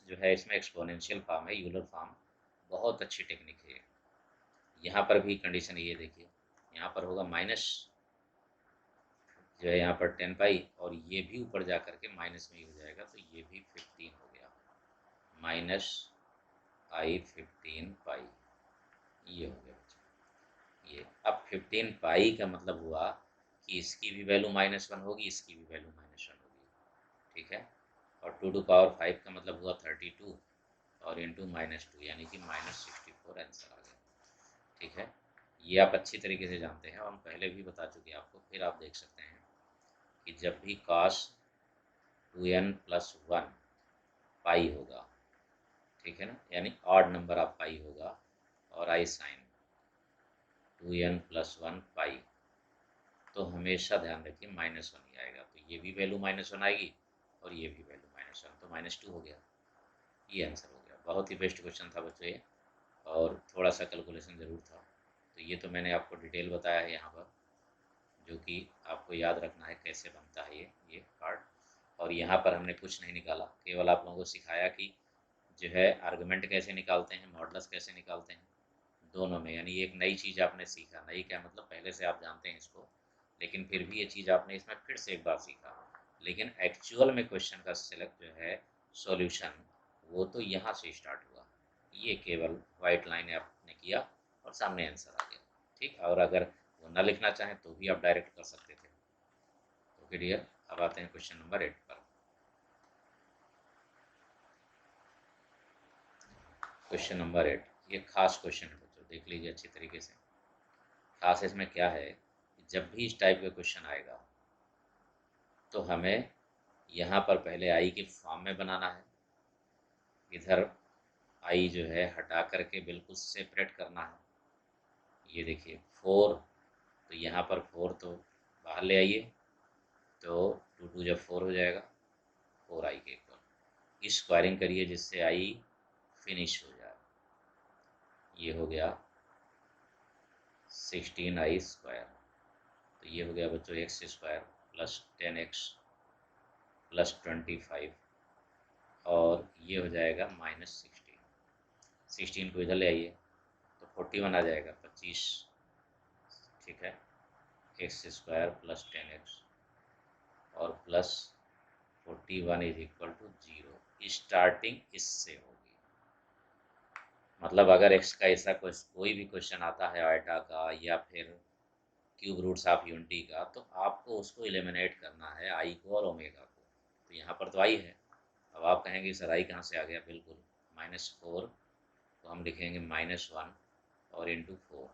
जो है इसमें एक्सपोनेंशियल फॉर्म है, यूलर फॉर्म, बहुत अच्छी टेक्निक है। यहाँ पर भी कंडीशन ये देखिए, यहाँ पर होगा माइनस जो है यहाँ पर 10π, और ये भी ऊपर जा करके माइनस में ही हो जाएगा, तो ये भी 15 हो गया, -i15π, ये हो गया बच्चों। ये अब 15π का मतलब हुआ कि इसकी भी वैल्यू -1 होगी, इसकी भी वैल्यू -1 होगी, ठीक है। और 2⁵ का मतलब हुआ 32, और इंटू -2, यानी कि -64 आंसर आ गया, ठीक है। ये आप अच्छी तरीके से जानते हैं, और हम पहले भी बता चुके हैं आपको, फिर आप देख सकते हैं कि जब भी cos 2n+1 पाई होगा, ठीक है ना, यानी ऑड नंबर ऑफ पाई होगा, और आई साइन 2n+1 पाई, तो हमेशा ध्यान रखिए -1 ही आएगा, तो ये भी वैल्यू -1 आएगी, और ये भी वैल्यू -1, तो -2 हो गया, ये आंसर हो गया। बहुत ही बेस्ट क्वेश्चन था बच्चों ये, और थोड़ा सा कैलकुलेशन ज़रूर था। तो ये तो मैंने आपको डिटेल बताया है यहाँ पर, जो कि आपको याद रखना है कैसे बनता है ये पार्ट। और यहाँ पर हमने कुछ नहीं निकाला, केवल आप लोगों को सिखाया कि जो है आर्गुमेंट कैसे निकालते हैं, मॉडुलस कैसे निकालते हैं, दोनों में, यानी एक नई चीज़ आपने सीखा। नई क्या मतलब, पहले से आप जानते हैं इसको, लेकिन फिर भी ये चीज़ आपने इसमें फिर से एक बार सीखा। लेकिन एक्चुअल में क्वेश्चन का सिलेक्ट जो है सॉल्यूशन, वो तो यहाँ से स्टार्ट हुआ। ये केवल वाइट लाइन आपने किया और सामने आंसर आ गया। ठीक, और अगर वो न लिखना चाहें तो भी आप डायरेक्ट कर सकते थे। ओके डियर, अब आते हैं क्वेश्चन नंबर 8 पर। क्वेश्चन नंबर 8 ये खास क्वेश्चन है बच्चों, देख लीजिए अच्छी तरीके से। खास इसमें क्या है कि जब भी इस टाइप का क्वेश्चन आएगा तो हमें यहाँ पर पहले आई के फॉर्म में बनाना है। इधर आई जो है हटा करके बिल्कुल सेपरेट करना है। ये देखिए 4, तो यहाँ पर 4 तो बाहर ले आइए, तो 2 2 जब 4 हो जाएगा, 4 आई के इक्वल। स्क्वायरिंग करिए जिससे आई फिनिश हो जाए। ये हो गया 16 आई स्क्वायर। तो ये हो गया बच्चों x square plus 10x plus 25, और ये हो जाएगा -16। 16 को इधर ले आइए तो 41 आ जाएगा, 25। ठीक है, एक्स स्क्वायर प्लस 10x और plus 41 is equal to 0। Starting इससे होगी। मतलब अगर एक्स का ऐसा कोई भी क्वेश्चन आता है आयटा का या फिर क्यूब रूट्स ऑफ यूनिटी का, तो आपको उसको एलिमिनेट करना है आई को और ओमेगा को। तो यहाँ पर तो आई है। अब आप कहेंगे सर आई कहाँ से आ गया, बिल्कुल -4, तो हम लिखेंगे -1 और इंटू 4।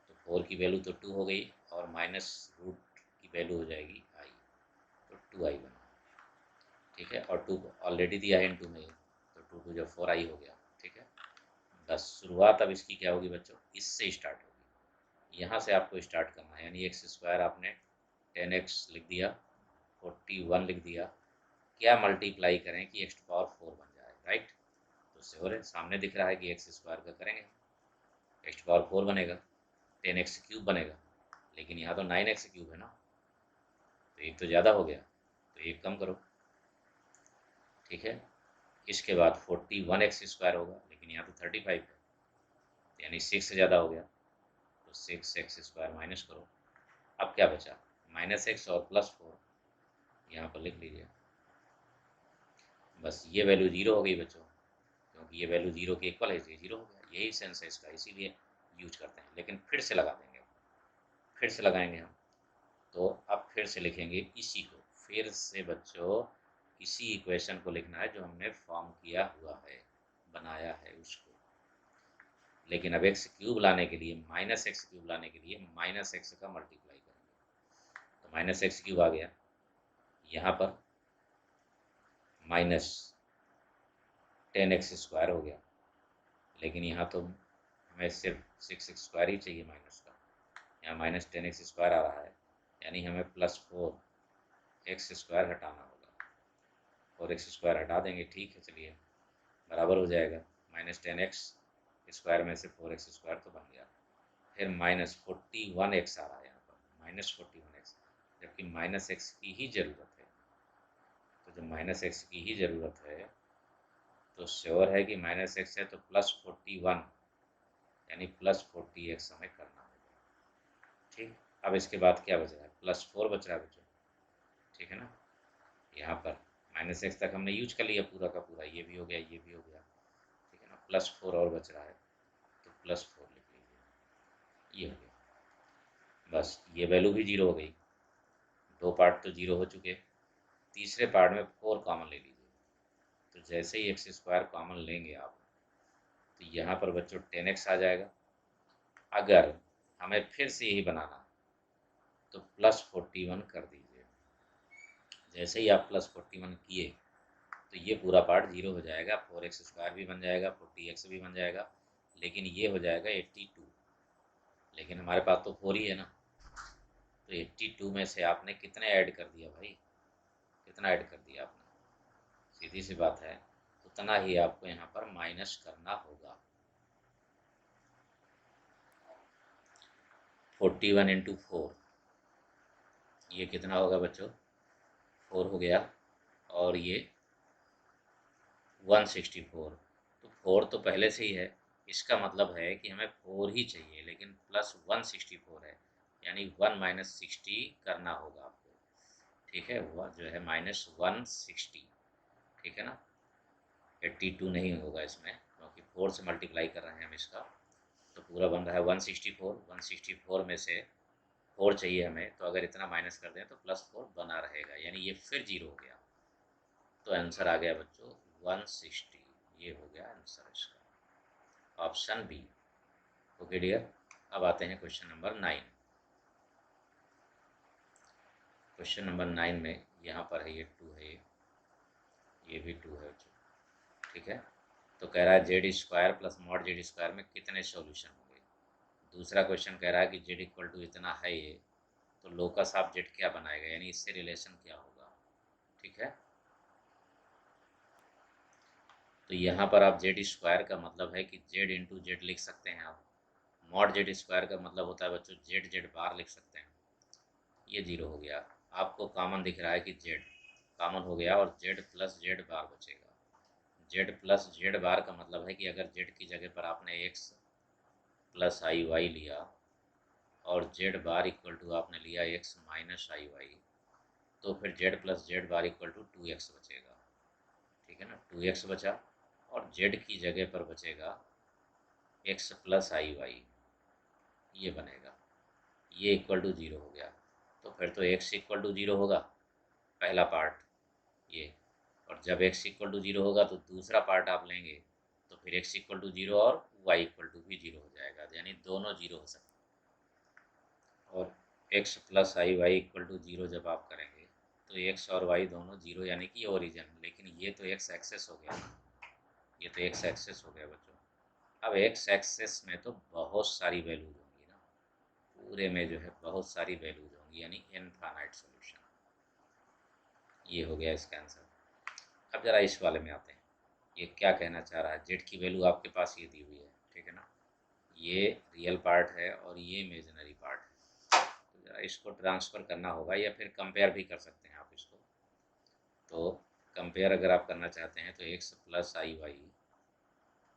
तो 4 की वैल्यू तो 2 हो गई और माइनस रूट की वैल्यू हो जाएगी आई, तो 2i बना। ठीक है, और 2 ऑलरेडी दिया है इंटू में, तो 2 2 जब 4i हो गया। ठीक है, बस शुरुआत अब इसकी क्या होगी बच्चों, इससे स्टार्ट होगी। यहाँ से आपको स्टार्ट करना है, यानी एक्स स्क्वायर आपने 10x लिख दिया, 41 लिख दिया। क्या मल्टीप्लाई करें कि एक्स पावर 4 बन जाए, राइट। तो श्योर है, सामने दिख रहा है कि एक्स स्क्वायर का करेंगे, एक्स पावर 4 बनेगा, 10x क्यूब बनेगा। लेकिन यहाँ तो 9x क्यूब है ना, तो एक तो ज़्यादा हो गया, तो एक कम करो। ठीक है, इसके बाद 41x स्क्वायर होगा, लेकिन यहाँ तो 35 है, यानी 6 से ज़्यादा हो गया, तो 6x स्क्वायर माइनस करो। अब क्या बचा, -x और +4, यहाँ पर लिख लीजिए। बस ये वैल्यू 0 हो गई बच्चों, क्योंकि ये वैल्यू 0 के इक्वल है, इसलिए 0 हो गया। यही सेंस है इसका, इसीलिए यूज करते हैं। लेकिन फिर से लगा देंगे, फिर से लगाएंगे हम। तो अब फिर से लिखेंगे इसी को, फिर से बच्चों इसी इक्वेशन को लिखना है जो हमने फॉर्म किया हुआ है, बनाया है उसको। लेकिन अब एक्स क्यूब लाने के लिए, -x क्यूब लाने के लिए -x का मल्टीप्लाई करेंगे। तो -x क्यूब आ गया, यहाँ पर -10x स्क्वायर हो गया। लेकिन यहाँ तो हमें सिर्फ 6x स्क्वायर ही चाहिए माइनस का, यहाँ -10x स्क्वायर आ रहा है, यानी हमें +4x स्क्वायर हटाना होगा। और x स्क्वायर हटा देंगे, ठीक है, चलिए बराबर हो जाएगा। -10x स्क्वायर में से 4x स्क्वायर तो बन गया। फिर -41x आ रहा है यहाँ पर, -41x, जबकि -x की ही ज़रूरत है। तो जब -x की ही ज़रूरत है तो श्योर है कि -x है, तो +41 यानी +40x हमें करना होगा। ठीक, अब इसके बाद क्या बच रहा है, +4 बच रहा है बच्चों। ठीक है ना, यहाँ पर -x तक हमने यूज कर लिया पूरा का पूरा, ये भी हो गया, ये भी हो गया। ठीक है ना, +4 और बच रहा है, तो +4 लिख लीजिए। ये हो गया, बस ये वैल्यू भी 0 हो गई। 2 पार्ट तो 0 हो चुके, तीसरे पार्ट में 4 कॉमन ले लीजिए। तो जैसे ही एक्स स्क्वायर कॉमन लेंगे आप, तो यहाँ पर बच्चों 10x आ जाएगा। अगर हमें फिर से यही बनाना तो +41 कर दीजिए। जैसे ही आप +41 किए तो ये पूरा पार्ट 0 हो जाएगा, 4x स्क्वायर भी बन जाएगा, 40x भी बन जाएगा, लेकिन ये हो जाएगा 82। लेकिन हमारे पास तो 4 ही है ना, तो 82 में से आपने कितने ऐड कर दिया भाई, कितना ऐड कर दिया आपने, सीधी सी बात है, उतना ही आपको यहाँ पर माइनस करना होगा। 41 इंटू 4, ये कितना होगा बच्चों, 4 हो गया, और ये 164। तो 4 तो पहले से ही है, इसका मतलब है कि हमें 4 ही चाहिए, लेकिन प्लस 164 है, यानी 1 माइनस 60 करना होगा आपको। ठीक है, वह जो है -160, ठीक है ना। 82 नहीं होगा इसमें, क्योंकि 4 से मल्टीप्लाई कर रहे हैं हम इसका, तो पूरा बन रहा है 164। 164 में से 4 चाहिए हमें, तो अगर इतना माइनस कर दें तो +4 बना रहेगा, यानी ये फिर 0 हो गया। तो आंसर आ गया बच्चों 160, ये हो गया आंसर इसका, ऑप्शन बी। ओके डियर, अब आते हैं क्वेश्चन नंबर 9। क्वेश्चन नंबर 9 में यहाँ पर है, ये 2 है, ये भी 2 है बच्चों, ठीक है। तो कह रहा है Z square plus mod Z square में कितने सॉल्यूशन होंगे। दूसरा क्वेश्चन कह रहा है कि जेड इक्वल टू इतना है ये, तो लोकस ऑफ जेड क्या बनाएगा, यानी इससे रिलेशन क्या होगा। ठीक है, तो यहाँ पर आप जेड स्क्वायर का मतलब है कि जेड इंटू जेड लिख सकते हैं आप। मॉड जेड स्क्वायर का मतलब होता है बच्चों जेड जेड बार लिख सकते हैं। ये 0 हो गया। आपको कॉमन दिख रहा है कि जेड कॉमन हो गया, और जेड प्लस जेड बार बचेगा। जेड प्लस जेड बार का मतलब है कि अगर जेड की जगह पर आपने एक्स प्लस आई वाई लिया, और जेड बार इक्वल टू आपने लिया एक्स माइनस आई वाई, तो फिर z plus z bar equal to 2x बचेगा। ठीक है ना, 2x बचा, और जेड की जगह पर बचेगा एक्स प्लस आई वाई, ये बनेगा। ये इक्वल टू 0 हो गया, तो फिर तो x इक्वल टू 0 होगा पहला पार्ट ये, और जब x इक्वल टू 0 होगा तो दूसरा पार्ट आप लेंगे, तो फिर x इक्वल टू 0 और y इक्वल टू भी 0 हो जाएगा, यानी दोनों 0 हो सकते हैं। और x plus i y equal to 0 जब आप करेंगे, तो x और y दोनों 0, यानी कि ओरिजिन। लेकिन ये तो x एक्सेस हो गया, ये तो x एक्सेस हो गया बच्चों। अब x एक्सेस में तो बहुत सारी वैल्यूज होंगी ना, पूरे में जो है बहुत सारी वैल्यूज होंगी, यानी इनफाइनाइट सॉल्यूशन। ये हो गया इसका आंसर। अब जरा इस वाले में आते हैं, ये क्या कहना चाह रहा है। जेड की वैल्यू आपके पास ये दी हुई है, ठीक है ना, ये रियल पार्ट है और ये इमेजिनरी पार्ट है। तो जरा इसको ट्रांसफ़र करना होगा, या फिर कंपेयर भी कर सकते हैं आप इसको। तो कंपेयर अगर आप करना चाहते हैं तो x plus i y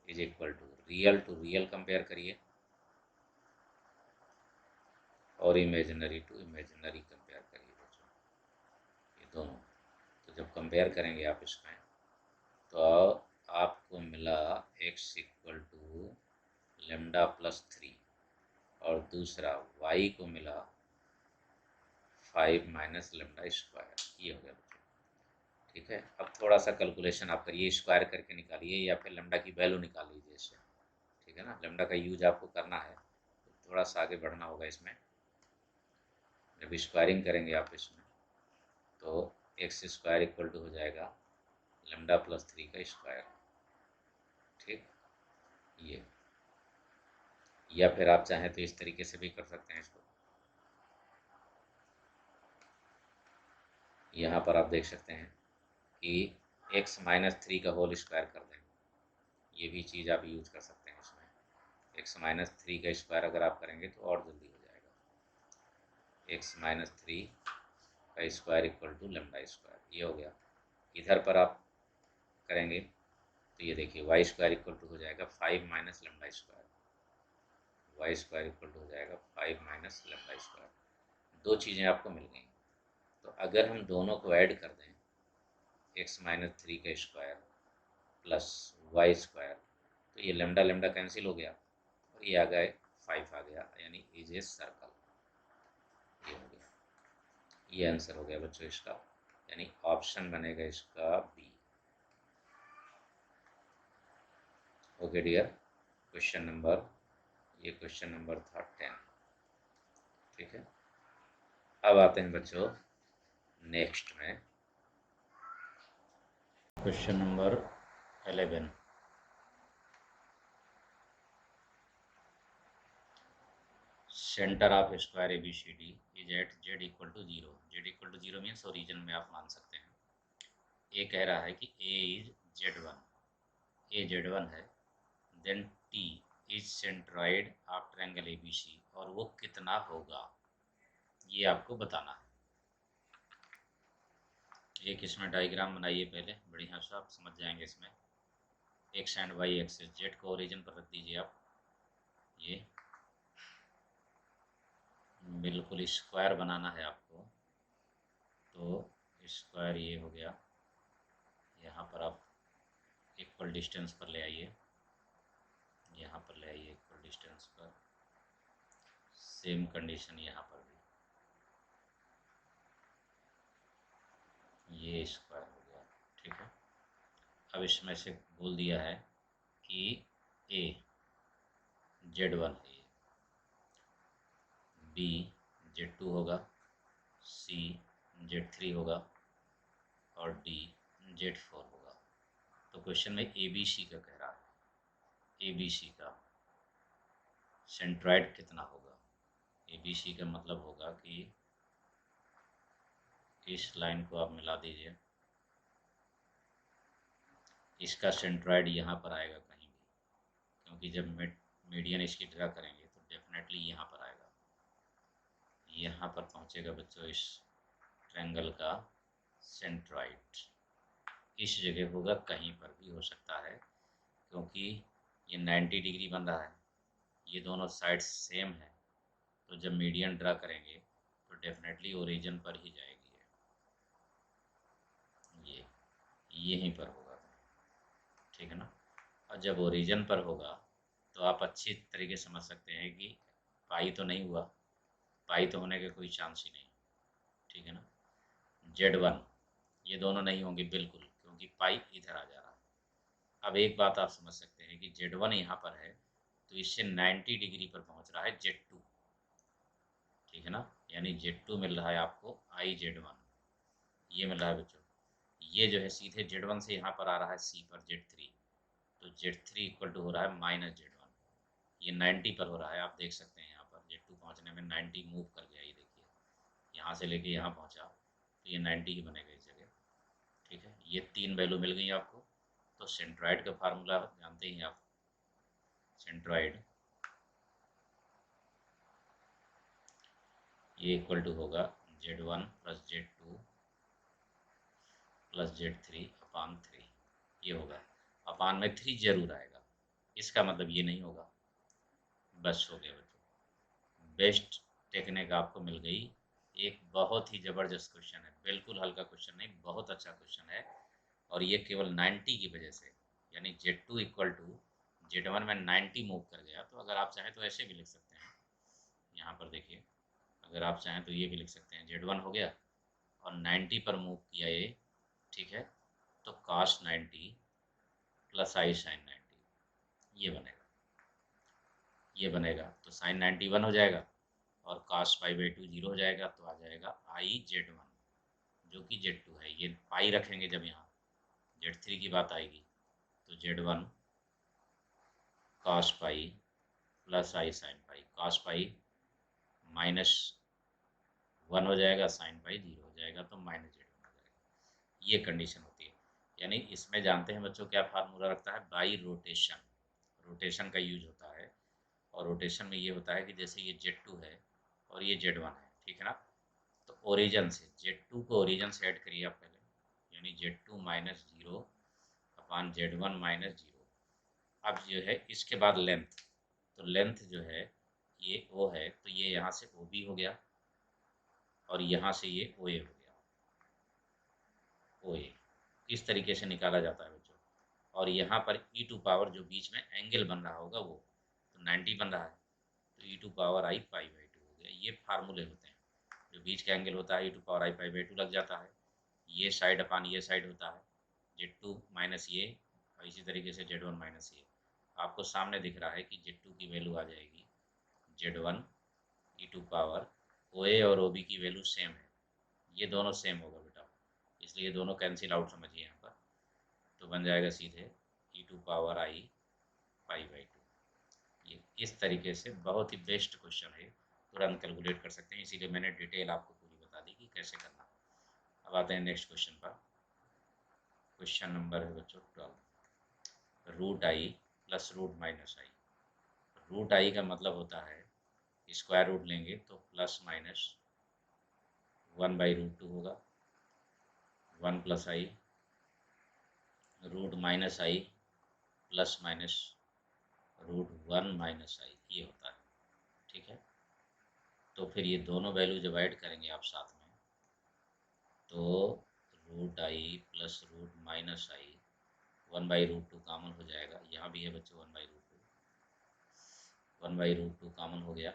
is equal to real compare करिए, और इमेजिनरी टू इमेजिनरी कंपेयर करिए बच्चों, ये दोनों। तो जब कंपेयर करेंगे आप इसमें, तो आपको मिला x equal to lambda plus 3, और दूसरा y को मिला 5 माइनस लेमडा स्क्वायर। ये हो गया बच्चों, ठीक है। अब थोड़ा सा कैलकुलेशन आप करिए, स्क्वायर करके निकालिए, या फिर लेमडा की वैल्यू निकाल लीजिए इससे, ठीक है ना। लेमडा का यूज आपको करना है, तो थोड़ा सा आगे बढ़ना होगा इसमें। जब स्क्वायरिंग करेंगे आप इसमें, तो एक्स स्क्वायर इक्वल टू हो जाएगा लेमडा प्लस 3 का स्क्वायर, ठीक। ये, या फिर आप चाहें तो इस तरीके से भी कर सकते हैं इसको। यहाँ पर आप देख सकते हैं कि एक्स माइनस 3 का होल स्क्वायर कर दें, ये भी चीज़ आप यूज कर सकते हैं इसमें। एक्स माइनस 3 का स्क्वायर अगर आप करेंगे तो और जल्दी हो जाएगा। एक्स माइनस 3 का square equal to lambda square, ये हो गया। इधर पर आप करेंगे तो ये देखिए वाई स्क्वायर इक्वल टू हो जाएगा 5 minus lambda square, y square equal to हो जाएगा 5 माइनस लेमडा स्क्वायर। दो चीज़ें आपको मिल गई। तो अगर हम दोनों को ऐड कर दें, एक्स माइनस 3 का स्क्वायर प्लस वाई स्क्वायर, तो ये लेमडा लेमडा कैंसिल हो गया, और ये आ गए 5 आ गया, यानी इज ए सर्कल। ये हो गया, ये आंसर हो गया बच्चों इसका, यानी ऑप्शन बनेगा इसका B. Okay dear, question number, ये क्वेश्चन नंबर था 10, ठीक है। अब आते हैं बच्चों नेक्स्ट में, question number 11। Centre of square A B C D is at z equal to 0। Z equal to 0 means origin में आप मान सकते हैं। ये कह रहा है कि A is z 1, A z 1 है, then T is centroid of triangle A B C, और वो कितना होगा, ये आपको बताना है। एक इसमें डायग्राम बनाइए पहले, बढ़िया सा आप समझ जाएंगे इसमें। X and y axes, z को ओरिजिन पर रख दीजिए आप, ये बिल्कुल स्क्वायर बनाना है आपको, तो स्क्वायर ये हो गया, यहाँ पर आप इक्वल डिस्टेंस पर ले आइए, यहाँ पर ले आइए इक्वल डिस्टेंस पर, सेम कंडीशन यहाँ पर भी, ये स्क्वायर हो गया, ठीक है। अब इसमें से बोल दिया है कि ए Z1 है, ये बी Z2 होगा, सी Z3 होगा और डी Z4 होगा। तो क्वेश्चन में ए बी सी का कह रहा है, ए बी सी का सेंट्रॉइड कितना होगा। ए बी सी का मतलब होगा कि इस लाइन को आप मिला दीजिए, इसका सेंट्रॉइड यहाँ पर आएगा कहीं भी, क्योंकि जब मीडियन इसकी ड्रा करेंगे तो डेफिनेटली यहाँ पर आएगा, यहाँ पर पहुँचेगा बच्चों इस ट्रायंगल का सेंट्रॉइड। इस जगह होगा, कहीं पर भी हो सकता है, क्योंकि ये 90 डिग्री बन रहा है, ये दोनों साइड सेम है, तो जब मीडियन ड्रा करेंगे तो डेफिनेटली ओरिजिन पर ही जाएगी, ये यहीं पर होगा, ठीक है ना। और जब ओरिजिन पर होगा तो आप अच्छी तरीके से समझ सकते हैं कि पाई तो नहीं हुआ, पाई तो होने का कोई चांस ही नहीं, ठीक है ना। Z1 ये दोनों नहीं होंगे बिल्कुल, क्योंकि पाई इधर आ जा रहा है। अब एक बात आप समझ सकते हैं कि Z1 यहाँ पर है, तो इससे 90 डिग्री पर पहुँच रहा है Z2, ठीक है ना, यानी Z2 मिल रहा है आपको IZ1, ये मिल रहा है बच्चों। ये जो है सीधे Z1 से यहाँ पर आ रहा है C पर Z3, तो Z3 इक्वल टू हो रहा है -Z1, ये 90 पर हो रहा है, आप देख सकते हैं यहाँ पर Z2 पहुँचने में 90 मूव कर गया, ये देखिए यहाँ से लेके यहाँ पहुँचा, तो ये 90 ही बनेगा इस जगह, ठीक है। ये 3 वैल्यू मिल गई आपको। तो सेंट्रॉइड का फार्मूला जानते ही आप, सेंट्रॉइड ये इक्वल टू होगा Z1 plus Z2 plus Z3 अपान 3, ये होगा, अपान में 3 जरूर आएगा, इसका मतलब ये नहीं होगा। बस हो गया बच्चों, बेस्ट टेक्निक आपको मिल गई। एक बहुत ही ज़बरदस्त क्वेश्चन है, बिल्कुल हल्का क्वेश्चन नहीं, बहुत अच्छा क्वेश्चन है, और ये केवल 90 की वजह से, यानी Z2 इक्वल टू Z1 में 90 मूव कर गया। तो अगर आप चाहें तो ऐसे भी लिख सकते हैं, यहाँ पर देखिए, अगर आप चाहें तो ये भी लिख सकते हैं, Z1 हो गया और 90 पर मूव किया ये, ठीक है, तो cos 90 प्लस आई साइन 90, ये बनेगा, ये बनेगा, तो साइन 91 हो जाएगा और cos π/2 0 हो जाएगा, तो आ जाएगा IZ1, जो कि Z2 है। ये पाई रखेंगे जब यहाँ Z3 की बात आएगी, तो Z1 cos π plus i sine pi, cos π -1 हो जाएगा, साइन पाई 0 हो जाएगा, तो -Z1 हो जाएगा। ये कंडीशन होती है, यानी इसमें जानते हैं बच्चों क्या फार्मूला रखता है, बाई रोटेशन, रोटेशन का यूज होता है। और रोटेशन में ये होता है कि जैसे ये Z2 है और ये Z1 है, ठीक है ना, तो ओरिजिन से Z2 को ओरिजिन से ऐड करिए आप पहले, यानी Z2 -0 अपान Z1 -0। अब जो है इसके बाद लेंथ, तो लेंथ जो है ये O है, तो ये यहाँ से OB हो गया और यहाँ से ये OA हो गया, OA किस तरीके से निकाला जाता है बच्चों। और यहाँ पर e⁻, जो बीच में एंगल बन रहा होगा वो तो 90 बन रहा है, तो e⁻I π/2 हो गया। ये फार्मूले होते हैं, जो बीच का एंगल होता है e⁻I π/2 लग जाता है, ये साइड अपान ये साइड होता है Z2 माइनस ये, और इसी तरीके से Z1 माइनस ये। आपको सामने दिख रहा है कि Z2 की वैल्यू आ जाएगी Z1 e⁻, OA और OB की वैल्यू सेम है, ये दोनों सेम होगा बेटा, इसलिए दोनों कैंसिल आउट समझिए यहाँ पर, तो बन जाएगा सीधे e⁻I π/2। ये इस तरीके से बहुत ही बेस्ट क्वेश्चन है, तुरंत कैलकुलेट कर सकते हैं, इसीलिए मैंने डिटेल आपको पूरी बता दी कि कैसे करना। अब आते हैं नेक्स्ट क्वेश्चन पर। क्वेश्चन नंबर है बच्चों 12, √I प्लस √-I। √I का मतलब होता है स्क्वायर रूट लेंगे तो प्लस माइनस 1/√2 होगा, 1 + I, √-I plus minus root 1 minus I, ये होता है। ठीक है, तो फिर ये दोनों वैल्यू डिवाइड करेंगे आप साथ में, तो root i plus root minus i, 1/√2 common हो जाएगा। यहाँ भी है बच्चों 1/√2, 1/√2 कॉमन हो गया,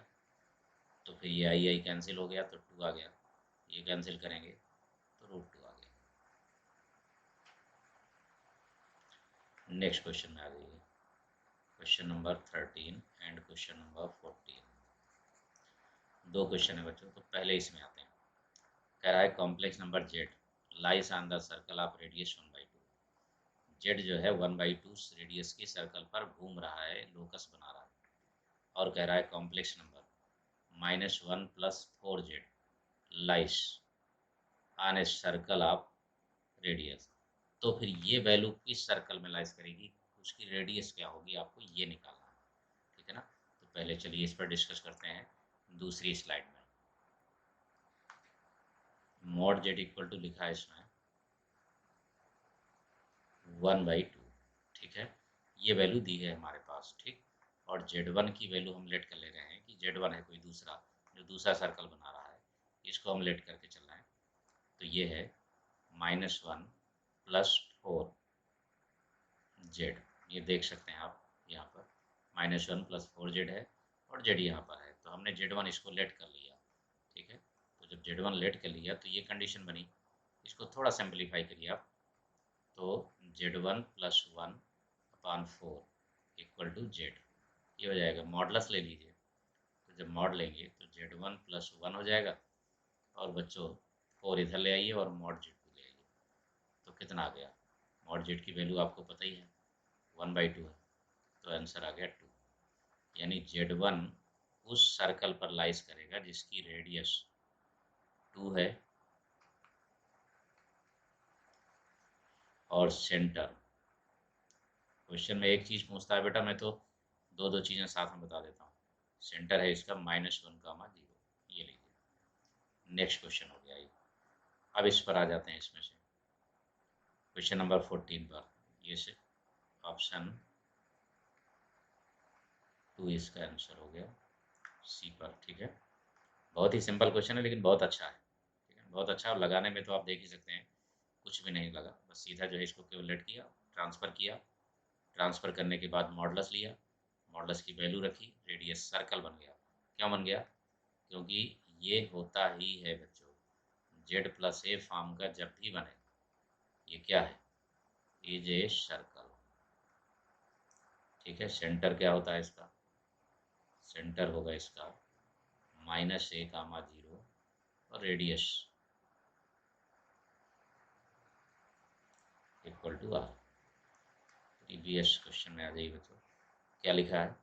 तो फिर ये आई कैंसिल हो गया तो 2 आ गया, ये कैंसिल करेंगे तो √2 आ गया। नेक्स्ट क्वेश्चन में आ जाइए, question number 13 and question number 14। दो क्वेश्चन है बच्चों, तो पहले इसमें आते हैं। कह रहा है complex number Z lyase on the circle of radius 1/2। Z जो है 1/2 रेडियस की सर्कल पर घूम रहा है, लोकस बना रहा है, और कह रहा है complex number -1 + 4z lies on a circle of radius. तो फिर ये वैल्यू किस सर्कल में लाइस करेगी, उसकी रेडियस क्या होगी, आपको ये निकालना है। ठीक है ना, तो पहले चलिए इस पर डिस्कस करते हैं दूसरी स्लाइड में। मॉड जेड इक्वल टू लिखा है इसमें 1/2। ठीक है, ये वैल्यू दी है हमारे पास। ठीक, और Z1 की वैल्यू हम लेट कर ले रहे हैं कि Z1 है कोई दूसरा जो दूसरा सर्कल बना रहा है, इसको हम लेट करके चल रहे हैं। तो ये है -1 + 4z, ये देख सकते हैं आप यहाँ पर -1 + 4z है और z यहाँ पर है, तो हमने Z1 इसको लेट कर लिया। ठीक है, तो जब Z1 लेट कर लिया तो ये कंडीशन बनी, इसको थोड़ा सिंप्लीफाई करिए आप, तो Z1 + 1/4 = z, ये हो जाएगा। मॉडलस ले लीजिए, तो जब मॉड लेंगे तो Z1 + 1 हो जाएगा, और बच्चों 4 इधर ले आइए और मॉड Z2 ले आइए, तो कितना आ गया। मॉड Z की वैल्यू आपको पता ही है 1/2 है, तो आंसर आ गया 2। यानी Z1 उस सर्कल पर लाइस करेगा जिसकी रेडियस 2 है और सेंटर। क्वेश्चन में एक चीज़ पूछता है बेटा, मैं तो दो दो चीज़ें साथ में बता देता हूँ। सेंटर है इसका -1, 0, ये लीजिए। नेक्स्ट क्वेश्चन हो गया ये। अब इस पर आ जाते हैं, इसमें से क्वेश्चन नंबर 14 पर, ये से ऑप्शन 2 इसका आंसर हो गया सी पर। ठीक है, बहुत ही सिंपल क्वेश्चन है लेकिन बहुत अच्छा है। ठीक है, बहुत अच्छा, और लगाने में तो आप देख ही सकते हैं कुछ भी नहीं लगा, बस सीधा जो है इसको केवल लेट किया, ट्रांसफ़र किया, ट्रांसफ़र करने के बाद मॉडलस लिया, मॉडलस की वैल्यू रखी, रेडियस सर्कल बन गया। क्यों बन गया, क्योंकि ये होता ही है बच्चों, Z+A फॉर्म का जब भी बने, ये क्या है, इज ए सर्कल। ठीक है, सेंटर क्या होता है इसका, सेंटर होगा इसका -A, 0 और रेडियस =r। प्रीवियस क्वेश्चन में आ जाइए बच्चों, क्या लिखा है,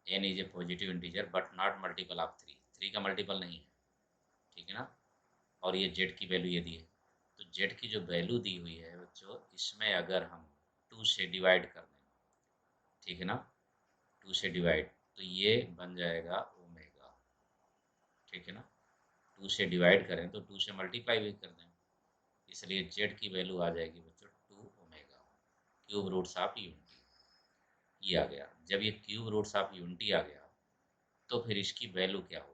n is a positive integer but not multiple of 3। 3 का मल्टीपल नहीं है। ठीक है ना, और ये z की वैल्यू ये दी है, तो z की जो वैल्यू दी हुई है बच्चों, इसमें अगर हम 2 से डिवाइड कर दें, ठीक है ना, 2 से डिवाइड, तो ये बन जाएगा ओमेगा। ठीक है ना, 2 से डिवाइड करें तो 2 से मल्टीप्लाई भी कर दें, इसलिए z की वैल्यू आ जाएगी बच्चों 2 omega cube roots of unity. ये आ गया। जब ये क्यूब रूट्स ऑफ यूनिटी आ गया तो फिर इसकी वैल्यू क्या होगी,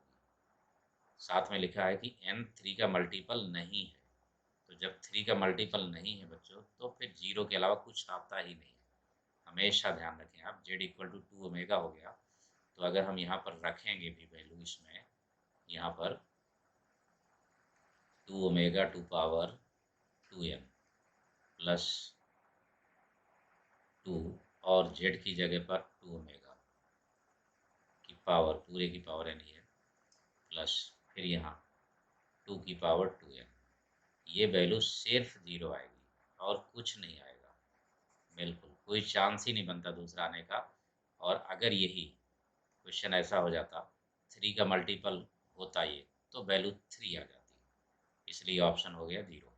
साथ में लिखा है कि n 3 का मल्टीपल नहीं है, तो जब 3 का मल्टीपल नहीं है बच्चों, तो फिर 0 के अलावा कुछ आता ही नहीं है। हमेशा ध्यान रखें आप, z = 2 ओमेगा हो गया, तो अगर हम यहाँ पर रखेंगे भी वैल्यू इसमें, यहाँ पर 2 omega two power 2n plus 2, और z की जगह पर 2 ओमेगा की पावर, पूरे की पावर n ही है, प्लस फिर यहाँ 2 की पावर 2n, ये वैल्यू सिर्फ 0 आएगी और कुछ नहीं आएगा, बिल्कुल कोई चांस ही नहीं बनता दूसरा आने का। और अगर यही क्वेश्चन ऐसा हो जाता 3 का मल्टीपल होता ये, तो वैल्यू 3 आ जाती, इसलिए ऑप्शन हो गया 0।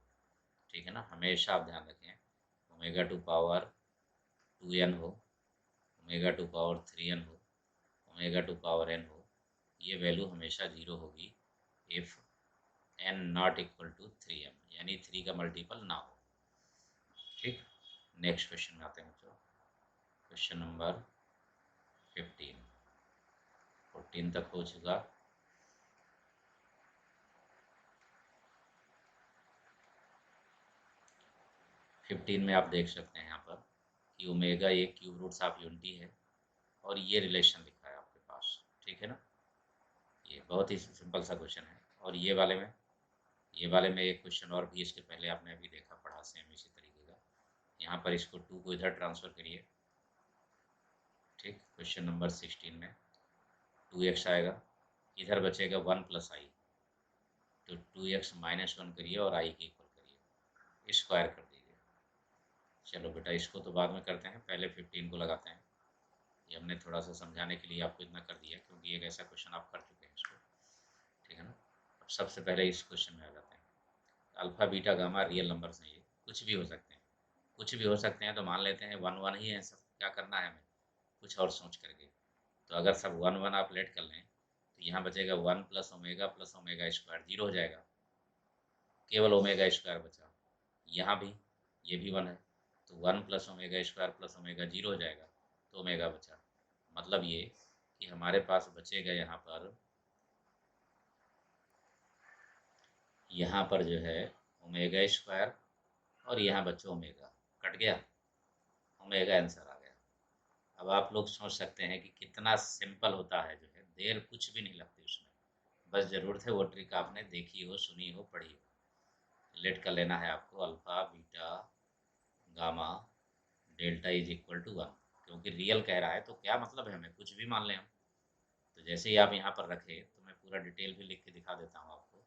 ठीक है ना, हमेशा आप ध्यान रखें, ओमेगा टू पावर 2n हो, ओमेगा टू पावर 3n हो, ओमेगा टू पावर n हो, ये वैल्यू हमेशा 0 होगी if n not equal to 3m, यानी 3 का मल्टीपल ना हो। ठीक, नेक्स्ट क्वेश्चन में आते हैं बच्चों, क्वेश्चन नंबर 14 तक हो चुका। फिफ्टीन में आप देख सकते हैं यहाँ पर कि ओमेगा एक क्यूब रूट्स ऑफ यूनिटी है और ये रिलेशन लिखा है आपके पास, ठीक है ना। ये बहुत ही सिंपल सा क्वेश्चन है। और ये वाले में एक क्वेश्चन और भी इसके पहले आपने अभी देखा, पढ़ा सेम इसी तरीके का। यहाँ पर इसको 2 को इधर ट्रांसफ़र करिए, ठीक। क्वेश्चन नंबर 16 में 2x आएगा, इधर बचेगा 1 + i, तो 2x - 1 करिए और i के इक्वल करिए, स्क्वायर कर दीजिए। चलो बेटा, इसको तो बाद में करते हैं, पहले 15 को लगाते हैं। ये हमने थोड़ा सा समझाने के लिए आपको इतना कर दिया, क्योंकि एक ऐसा क्वेश्चन आप कर चुके हैं इसको, ठीक है ना। अब सबसे पहले इस क्वेश्चन में आ जाते हैं। Alpha beta gamma real numbers हैं, ये कुछ भी हो सकते हैं, कुछ भी हो सकते हैं, तो मान लेते हैं 1 1 ही है सब। क्या करना है हमें, कुछ और सोच करके। तो अगर सब 1 1 आप लेट कर लें तो यहाँ बचेगा 1 + ओमेगा स्क्वायर, 0 हो जाएगा, केवल ओमेगा स्क्वायर बचा। यहाँ भी ये भी 1 है, तो 1 + ओमेगा स्क्वायर + ओमेगा 0 हो जाएगा, तो ओमेगा बचा। मतलब ये कि हमारे पास बचेगा यहाँ पर जो है ओमेगा स्क्वायर, और यहाँ बच्चों ओमेगा कट गया, ओमेगा आंसर आ गया। अब आप लोग सोच सकते हैं कि कितना सिंपल होता है, जो है देर कुछ भी नहीं लगती उसमें, बस ज़रूरत है वो ट्रिक आपने देखी हो, सुनी हो, पढ़ी हो। लेट कर लेना है आपको, alpha beta gamma delta is equal to 1, क्योंकि रियल कह रहा है तो क्या मतलब है, हमें कुछ भी मान लें हम। तो जैसे ही आप यहाँ पर रखे, तो मैं पूरा डिटेल भी लिख के दिखा देता हूँ आपको।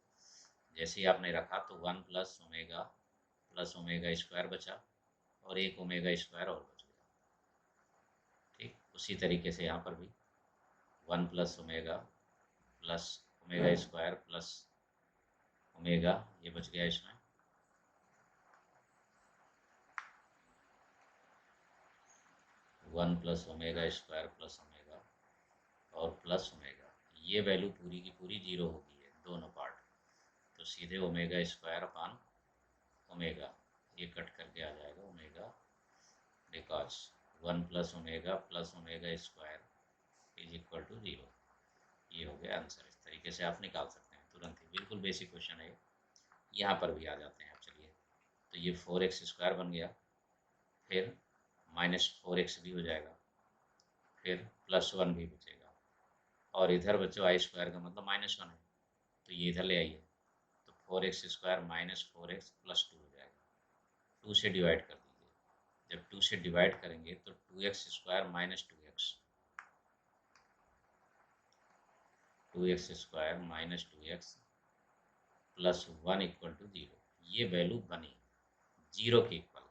जैसे ही आपने रखा तो 1 + ओमेगा स्क्वायर बचा, और एक ओमेगा स्क्वायर और बच गया, ठीक। उसी तरीके से यहाँ पर भी 1 + ओमेगा स्क्वायर प्लस ओमेगा, ये बच गया इसमें। 1 + ओमेगा स्क्वायर प्लस ओमेगा और प्लस ओमेगा, ये वैल्यू पूरी की पूरी 0 होगी है, दोनों पार्ट। तो सीधे ओमेगा स्क्वायर अपान ओमेगा, ये कट करके आ जाएगा omega, because 1 + omega square is equal to 0। ये हो गया आंसर। इस तरीके से आप निकाल सकते हैं तुरंत ही, बिल्कुल बेसिक क्वेश्चन है। यहाँ पर भी आ जाते हैं आप, चलिए। तो ये 4x² बन गया, फिर -4x भी हो जाएगा, फिर +1 भी बचेगा, और इधर बच्चों i² का मतलब -1 है, तो ये इधर ले आइए, तो 4x² - 4x + 2 हो जाएगा। 2 से डिवाइड कर दीजिए, जब 2 से डिवाइड करेंगे तो 2x² - 2x, 2x² - 2x + 1 = 0। ये वैल्यू बनी 0 के इक्वल।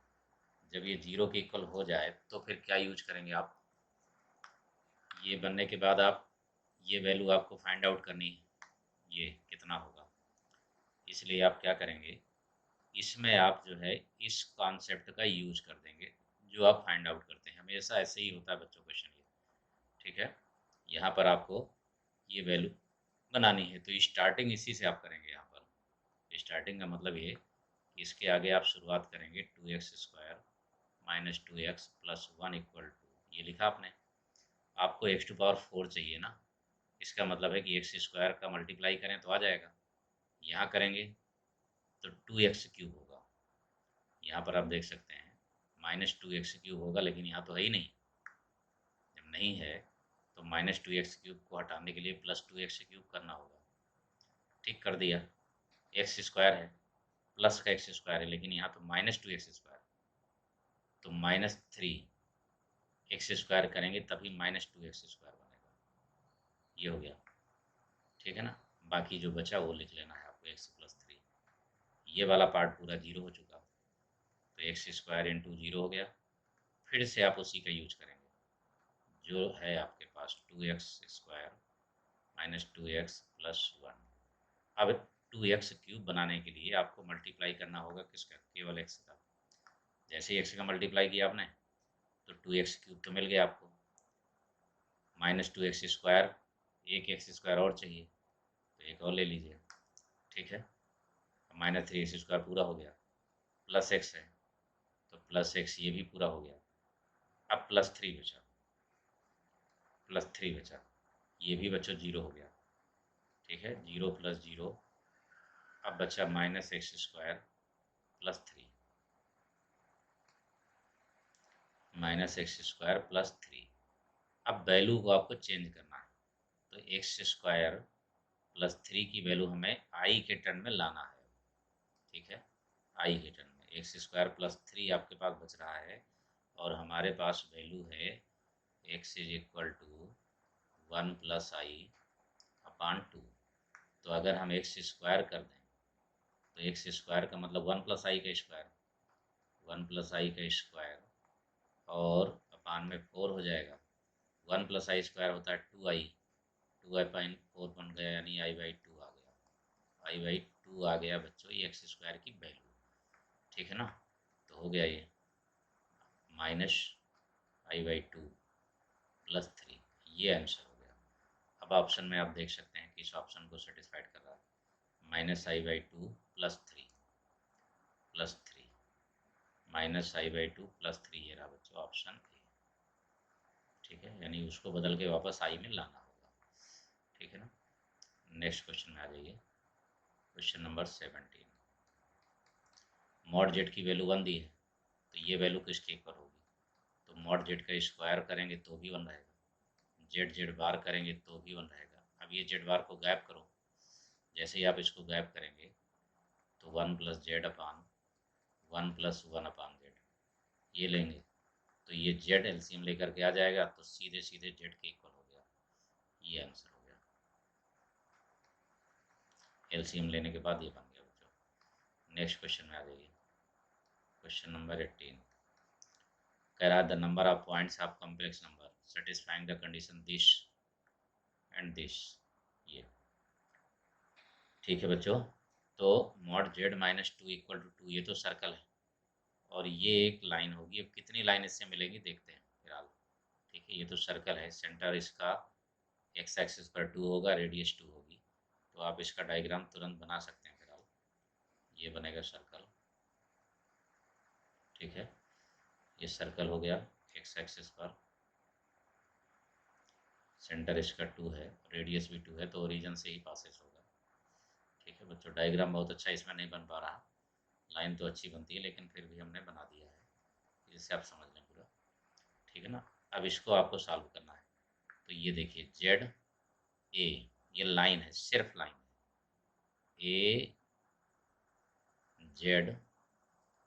जब ये 0 के इक्वल हो जाए तो फिर क्या यूज करेंगे आप, ये बनने के बाद आप ये वैल्यू आपको फाइंड आउट करनी है, ये कितना होगा। इसलिए आप क्या करेंगे, इसमें आप जो है इस कॉन्सेप्ट का यूज कर देंगे, जो आप फाइंड आउट करते हैं। हमेशा ऐसे ही होता है बच्चों क्वेश्चन ये, ठीक है। यहाँ पर आपको ये वैल्यू बनानी है, तो स्टार्टिंग इसी से आप करेंगे। यहाँ पर स्टार्टिंग का मतलब ये कि इसके आगे आप शुरुआत करेंगे 2x² - 2x + 1 = 2, ये लिखा आपने। आपको x⁴ चाहिए ना, इसका मतलब है कि x² का मल्टीप्लाई करें तो आ जाएगा। यहाँ करेंगे तो 2x³ होगा। यहाँ पर आप देख सकते हैं -2x³ होगा, लेकिन यहाँ तो है ही नहीं। जब नहीं है तो -2x³ को हटाने के लिए +2x³ करना होगा, ठीक कर दिया। x² है, प्लस का x² है, लेकिन यहाँ तो -2x², तो -3x² करेंगे तभी -2x² बनेगा। ये हो गया, ठीक है ना। बाकी जो बचा वो लिख लेना है आपको, x + 3। ये वाला पार्ट पूरा 0 हो चुका, तो x² × 0 हो गया। फिर से आप उसी का यूज करेंगे, जो है आपके पास 2x² - 2x + 1। अब 2x³ बनाने के लिए आपको मल्टीप्लाई करना होगा किसका, केवल x का। जैसे ही x का मल्टीप्लाई किया आपने तो 2x³ तो मिल गया आपको, -2x², एक x² और चाहिए, तो एक और ले लीजिए, ठीक है। -3x² पूरा हो गया, +x है तो +x ये भी पूरा हो गया, अब +3 बचा, +3 बचा, ये भी बच्चों 0 हो गया, ठीक है। 0 + 0, अब बचा -x² + 3, -x² + 3। अब वैल्यू को आपको चेंज करना है, तो x² + 3 की वैल्यू हमें i के टर्म में लाना है, ठीक है। i के टर्म में x² + 3 आपके पास बच रहा है, और हमारे पास वैल्यू है x = 1 + i/2। तो अगर हम x² कर दें, तो x² का मतलब 1 + i का स्क्वायर, 1 + i का स्क्वायर, और अपान में 4 हो जाएगा। 1 + i² होता है 2i, 2i/4 बन गया, यानी i/2 आ गया, i/2 आ गया बच्चों ये x² की वैल्यू, ठीक है ना। तो हो गया ये -i/2 + 3, ये आंसर हो गया। अब ऑप्शन में आप देख सकते हैं कि इस ऑप्शन को सेटिस्फाइड कर रहा है, -i/2 + 3 + 3, -i/2 + 3, ये रहा बच्चों ऑप्शन ए, ठीक है। यानी उसको बदल के वापस आई में लाना होगा, ठीक है ना। नेक्स्ट क्वेश्चन में आ जाइए, क्वेश्चन नंबर 17। मॉड जेड की वैल्यू 1 दी है, तो ये वैल्यू किसके इक्वल होगी? तो मॉड जेड का स्क्वायर करेंगे तो भी 1 रहेगा, जेड जेड बार करेंगे तो भी 1 रहेगा। अब ये जेड बार को गैप करो, जैसे ही आप इसको गैप करेंगे तो 1 + z/1 + 1/z ये लेंगे, तो ये जेड एलसीएम लेकर के आ जाएगा, तो सीधे सीधे जेड के इक्वल हो गया, ये आंसर हो गया। एलसीएम लेने के बाद ये बन गया बच्चों। नेक्स्ट क्वेश्चन में आ जाइए, क्वेश्चन नंबर 18। कह रहा है the number of points of complex number satisfying the condition this and this, ये ठीक है बच्चों। तो मॉड जेड -2 = 2, ये तो सर्कल है, और ये एक लाइन होगी। अब कितनी लाइन इससे मिलेंगी देखते हैं फिलहाल, ठीक है। ये तो सर्कल है, सेंटर इसका एक्स एक्सिस पर 2 होगा, रेडियस 2 होगी, तो आप इसका डायग्राम तुरंत बना सकते हैं फिलहाल। ये बनेगा सर्कल, ठीक है। ये सर्कल हो गया, एक्स एक्सिस पर सेंटर इसका 2 है, रेडियस भी 2 है, तो ओरिजिन से ही पासेस होगा, ठीक है बच्चों। डायग्राम बहुत अच्छा इसमें नहीं बन पा रहा, लाइन तो अच्छी बनती है, लेकिन फिर भी हमने बना दिया है, जिससे आप समझ लें पूरा, ठीक है ना। अब इसको आपको सॉल्व करना है, तो ये देखिए जेड ए, ये लाइन है, सिर्फ लाइन है, ए जेड,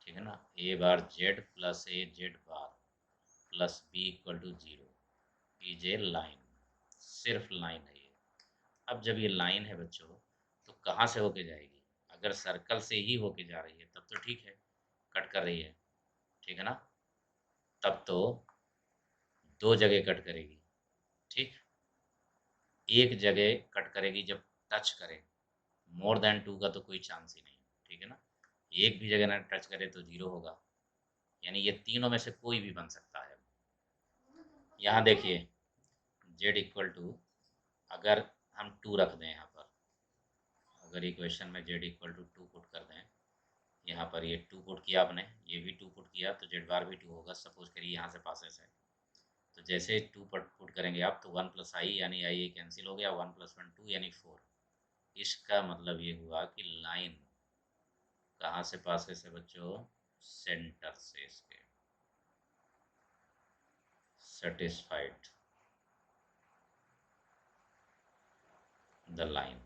ठीक है ना, A bar Z plus A Z bar plus B = 0 is a line, सिर्फ लाइन है ये। अब जब ये लाइन है बच्चों, तो कहाँ से होके जाएगी? अगर सर्कल से ही होके जा रही है तब तो ठीक है, कट कर रही है, ठीक है ना, तब तो 2 जगह कट करेगी, ठीक। एक जगह कट करेगी जब टच करे, मोर देन 2 का तो कोई चांस ही नहीं, ठीक है ना। एक भी जगह ना टच करे तो 0 होगा, यानी ये तीनों में से कोई भी बन सकता है। यहाँ देखिए z = अगर हम 2 रख दें यहाँ पर, अगर इक्वेशन में z = 2 पुट कर दें, यहाँ पर ये 2 पुट किया आपने, ये भी 2 पुट किया, तो जेड बार भी 2 होगा। सपोज करिए यहाँ से पासेस है, तो जैसे 2 पुट करेंगे आप, तो 1 + i यानी i कैंसिल हो गया, 1 + 1 2 यानी 4। इसका मतलब ये हुआ कि लाइन कहाँ से पासेस है बच्चों? सेंटर से इसके, सेटिस्फाइड द लाइन।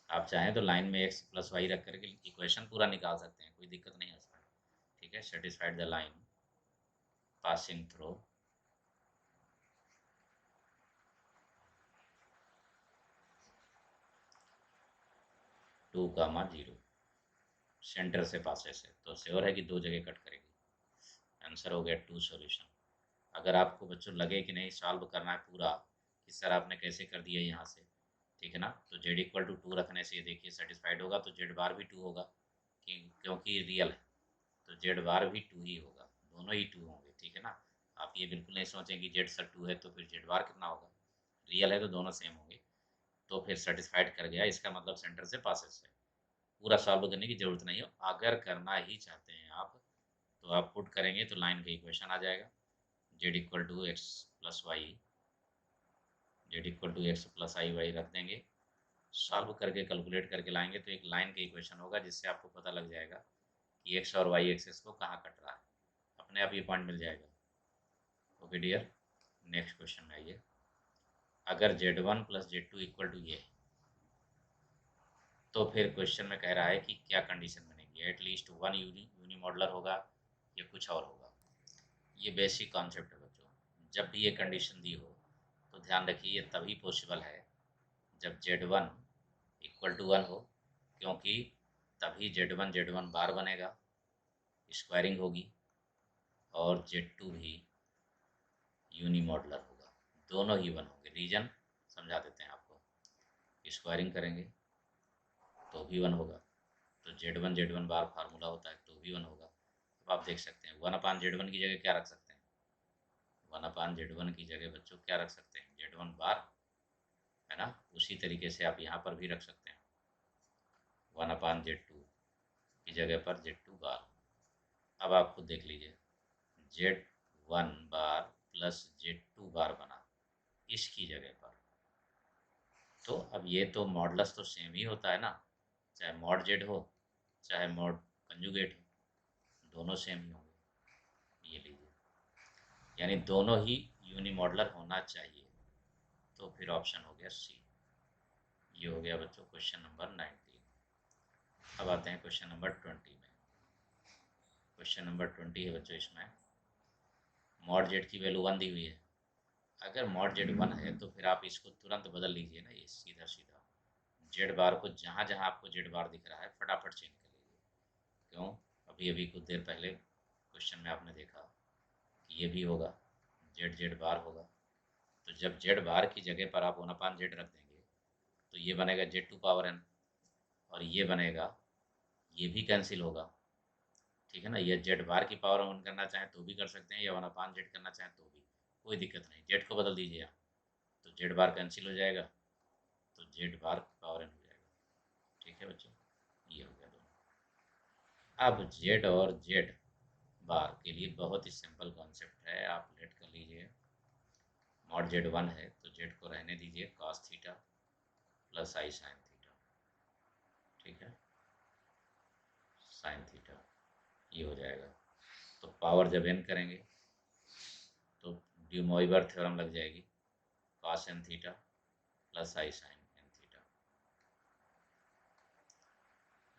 आप चाहें तो लाइन में x + y रख करके इक्वेशन पूरा निकाल सकते हैं, कोई दिक्कत नहीं है उसमें, ठीक है। Satisfied the line passing through 2, 0 centre से पासेस है, तो श्योर है कि 2 जगह कट करेगी। आंसर हो गया 2 सॉल्यूशन। अगर आपको बच्चों लगे कि नहीं सॉल्व करना है पूरा, कि सर आपने कैसे कर दिया यहाँ से, ठीक है ना, तो z = 2 रखने से ये देखिए सेटिस्फाइड होगा, तो जेड बार भी 2 होगा, क्योंकि रियल है, तो जेड बार भी 2 ही होगा, दोनों ही 2 होंगे, ठीक है ना। आप ये बिल्कुल नहीं सोचें कि जेड सर 2 है तो फिर जेड बार कितना होगा, रियल है तो दोनों सेम होंगे, तो फिर सेटिस्फाइड कर गया, इसका मतलब सेंटर से पासेस है। पूरा सॉल्व करने की ज़रूरत नहीं है, अगर करना ही चाहते हैं आप तो आप पुट करेंगे तो लाइन का इक्वेशन आ जाएगा, z equal to x plus y, z equal to x plus i y रख देंगे, सॉल्व करके कैलकुलेट करके लाएंगे तो एक लाइन का इक्वेशन होगा जिससे आपको पता लग जाएगा कि एक्स और वाई एक्सेस को कहाँ कट रहा है, अपने आप ये पॉइंट मिल जाएगा। ओके डियर, नेक्स्ट क्वेश्चन में आइए। अगर Z1 plus Z2 equal to ये, तो फिर क्वेश्चन में कह रहा है कि क्या कंडीशन बनेगी, एटलीस्ट वन यूनी मॉडलर होगा या कुछ और होगा। ये बेसिक कॉन्सेप्ट है बच्चों, जब भी ये कंडीशन दी हो तो ध्यान रखिए ये तभी पॉसिबल है जब Z1 इक्वल टू 1 हो, क्योंकि तभी Z1 बार बनेगा, स्क्वायरिंग होगी, और Z2 भी यूनी मॉडलर होगा, दोनों ही 1 होंगे। रीजन समझा देते हैं आपको, स्क्वायरिंग करेंगे तो भी 1 होगा, तो Z1 बार फार्मूला होता है तो भी 1 होगा। अब आप देख सकते हैं 1/Z1 की जगह क्या रख सकते हैं, 1/Z1 की जगह बच्चों क्या रख सकते हैं, Z1 बार, है ना। उसी तरीके से आप यहाँ पर भी रख सकते हैं 1/Z2 की जगह पर Z2 बार। अब आप खुद देख लीजिए, Z1 बार प्लस Z2 बार बना इसकी जगह पर, तो अब ये तो मॉडलस तो सेम ही होता है ना, चाहे मॉड जेड हो चाहे मॉड कंजुगेट हो, दोनों सेम ही होंगे। ये लीजिए, यानी दोनों ही यूनी मॉडलर होना चाहिए, तो फिर ऑप्शन हो गया सी। ये हो गया बच्चों क्वेश्चन नंबर 19। अब आते हैं क्वेश्चन नंबर 20 में। क्वेश्चन नंबर 20 है बच्चों, इसमें मॉड जेड की वैल्यू 1 दी हुई है। अगर मॉड जेड 1 है तो फिर आप इसको तुरंत बदल लीजिए ना, ये सीधा सीधा जेड बार को जहाँ जहाँ आपको जेड बार दिख रहा है फटाफट चेंज कर लीजिए। क्यों, अभी अभी कुछ देर पहले क्वेश्चन में आपने देखा कि ये भी होगा, जेड जेड बार होगा, तो जब जेड बार की जगह पर आप 1/Z रख देंगे तो ये बनेगा Z2 पावर n, और ये बनेगा, ये भी कैंसिल होगा, ठीक है ना। ये जेड बार की पावर ऑन करना चाहें तो भी कर सकते हैं, या 1/Z करना चाहें तो भी, कोई दिक्कत नहीं, जेड को बदल दीजिए आप, तो जेड बार कैंसिल हो जाएगा, तो जेड बार पावर n हो जाएगा। ठीक है बच्चों, ये हो गया दोनों। अब जेड और जेड बार के लिए बहुत ही सिंपल कॉन्सेप्ट है, आप लेट कर लीजिए। मॉड Z1 है तो जेड को रहने दीजिए cos theta plus i sine theta, ठीक है, साइन थीटा, ये हो जाएगा। तो पावर जब n करेंगे तो डी मोइबर थ्योरम लग जाएगी, cos n theta plus i sign n theta,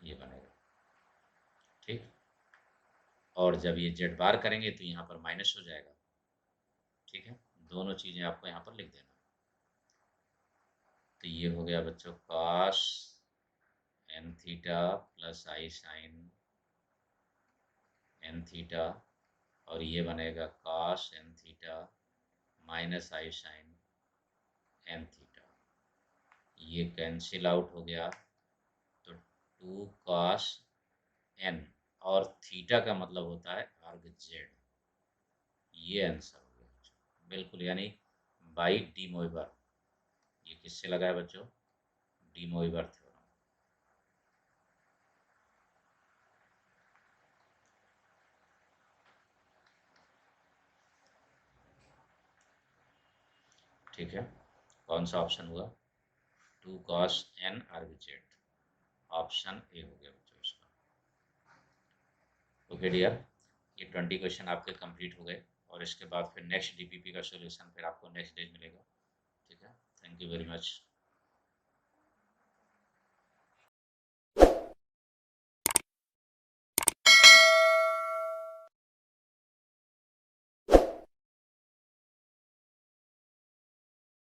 ये बनेगा, ठीक। और जब ये जेड बार करेंगे तो यहाँ पर माइनस हो जाएगा, ठीक है। दोनों चीज़ें आपको यहाँ पर लिख देना। तो ये हो गया बच्चों cos n theta plus i sign n theta, और ये बनेगा कॉस n थीटा माइनस आई साइन n थीटा, ये कैंसिल आउट हो गया, तो 2 कॉस n, और थीटा का मतलब होता है अर्ग जेड, ये आंसर हो गया बच्चों बिल्कुल, यानी बाई डी मोइबर। ये किससे लगा है बच्चों, डी मोइबर थ्योरम। ठीक है, कौन सा ऑप्शन हुआ, 2 कॉस n अर्ग जेड, ऑप्शन ए हो गया बच्चों इसका। ओके डियर, ये 20 क्वेश्चन आपके कंप्लीट हो गए, और इसके बाद फिर नेक्स्ट डीपीपी का सॉल्यूशन फिर आपको नेक्स्ट डे मिलेगा। ठीक है, थैंक यू वेरी मच।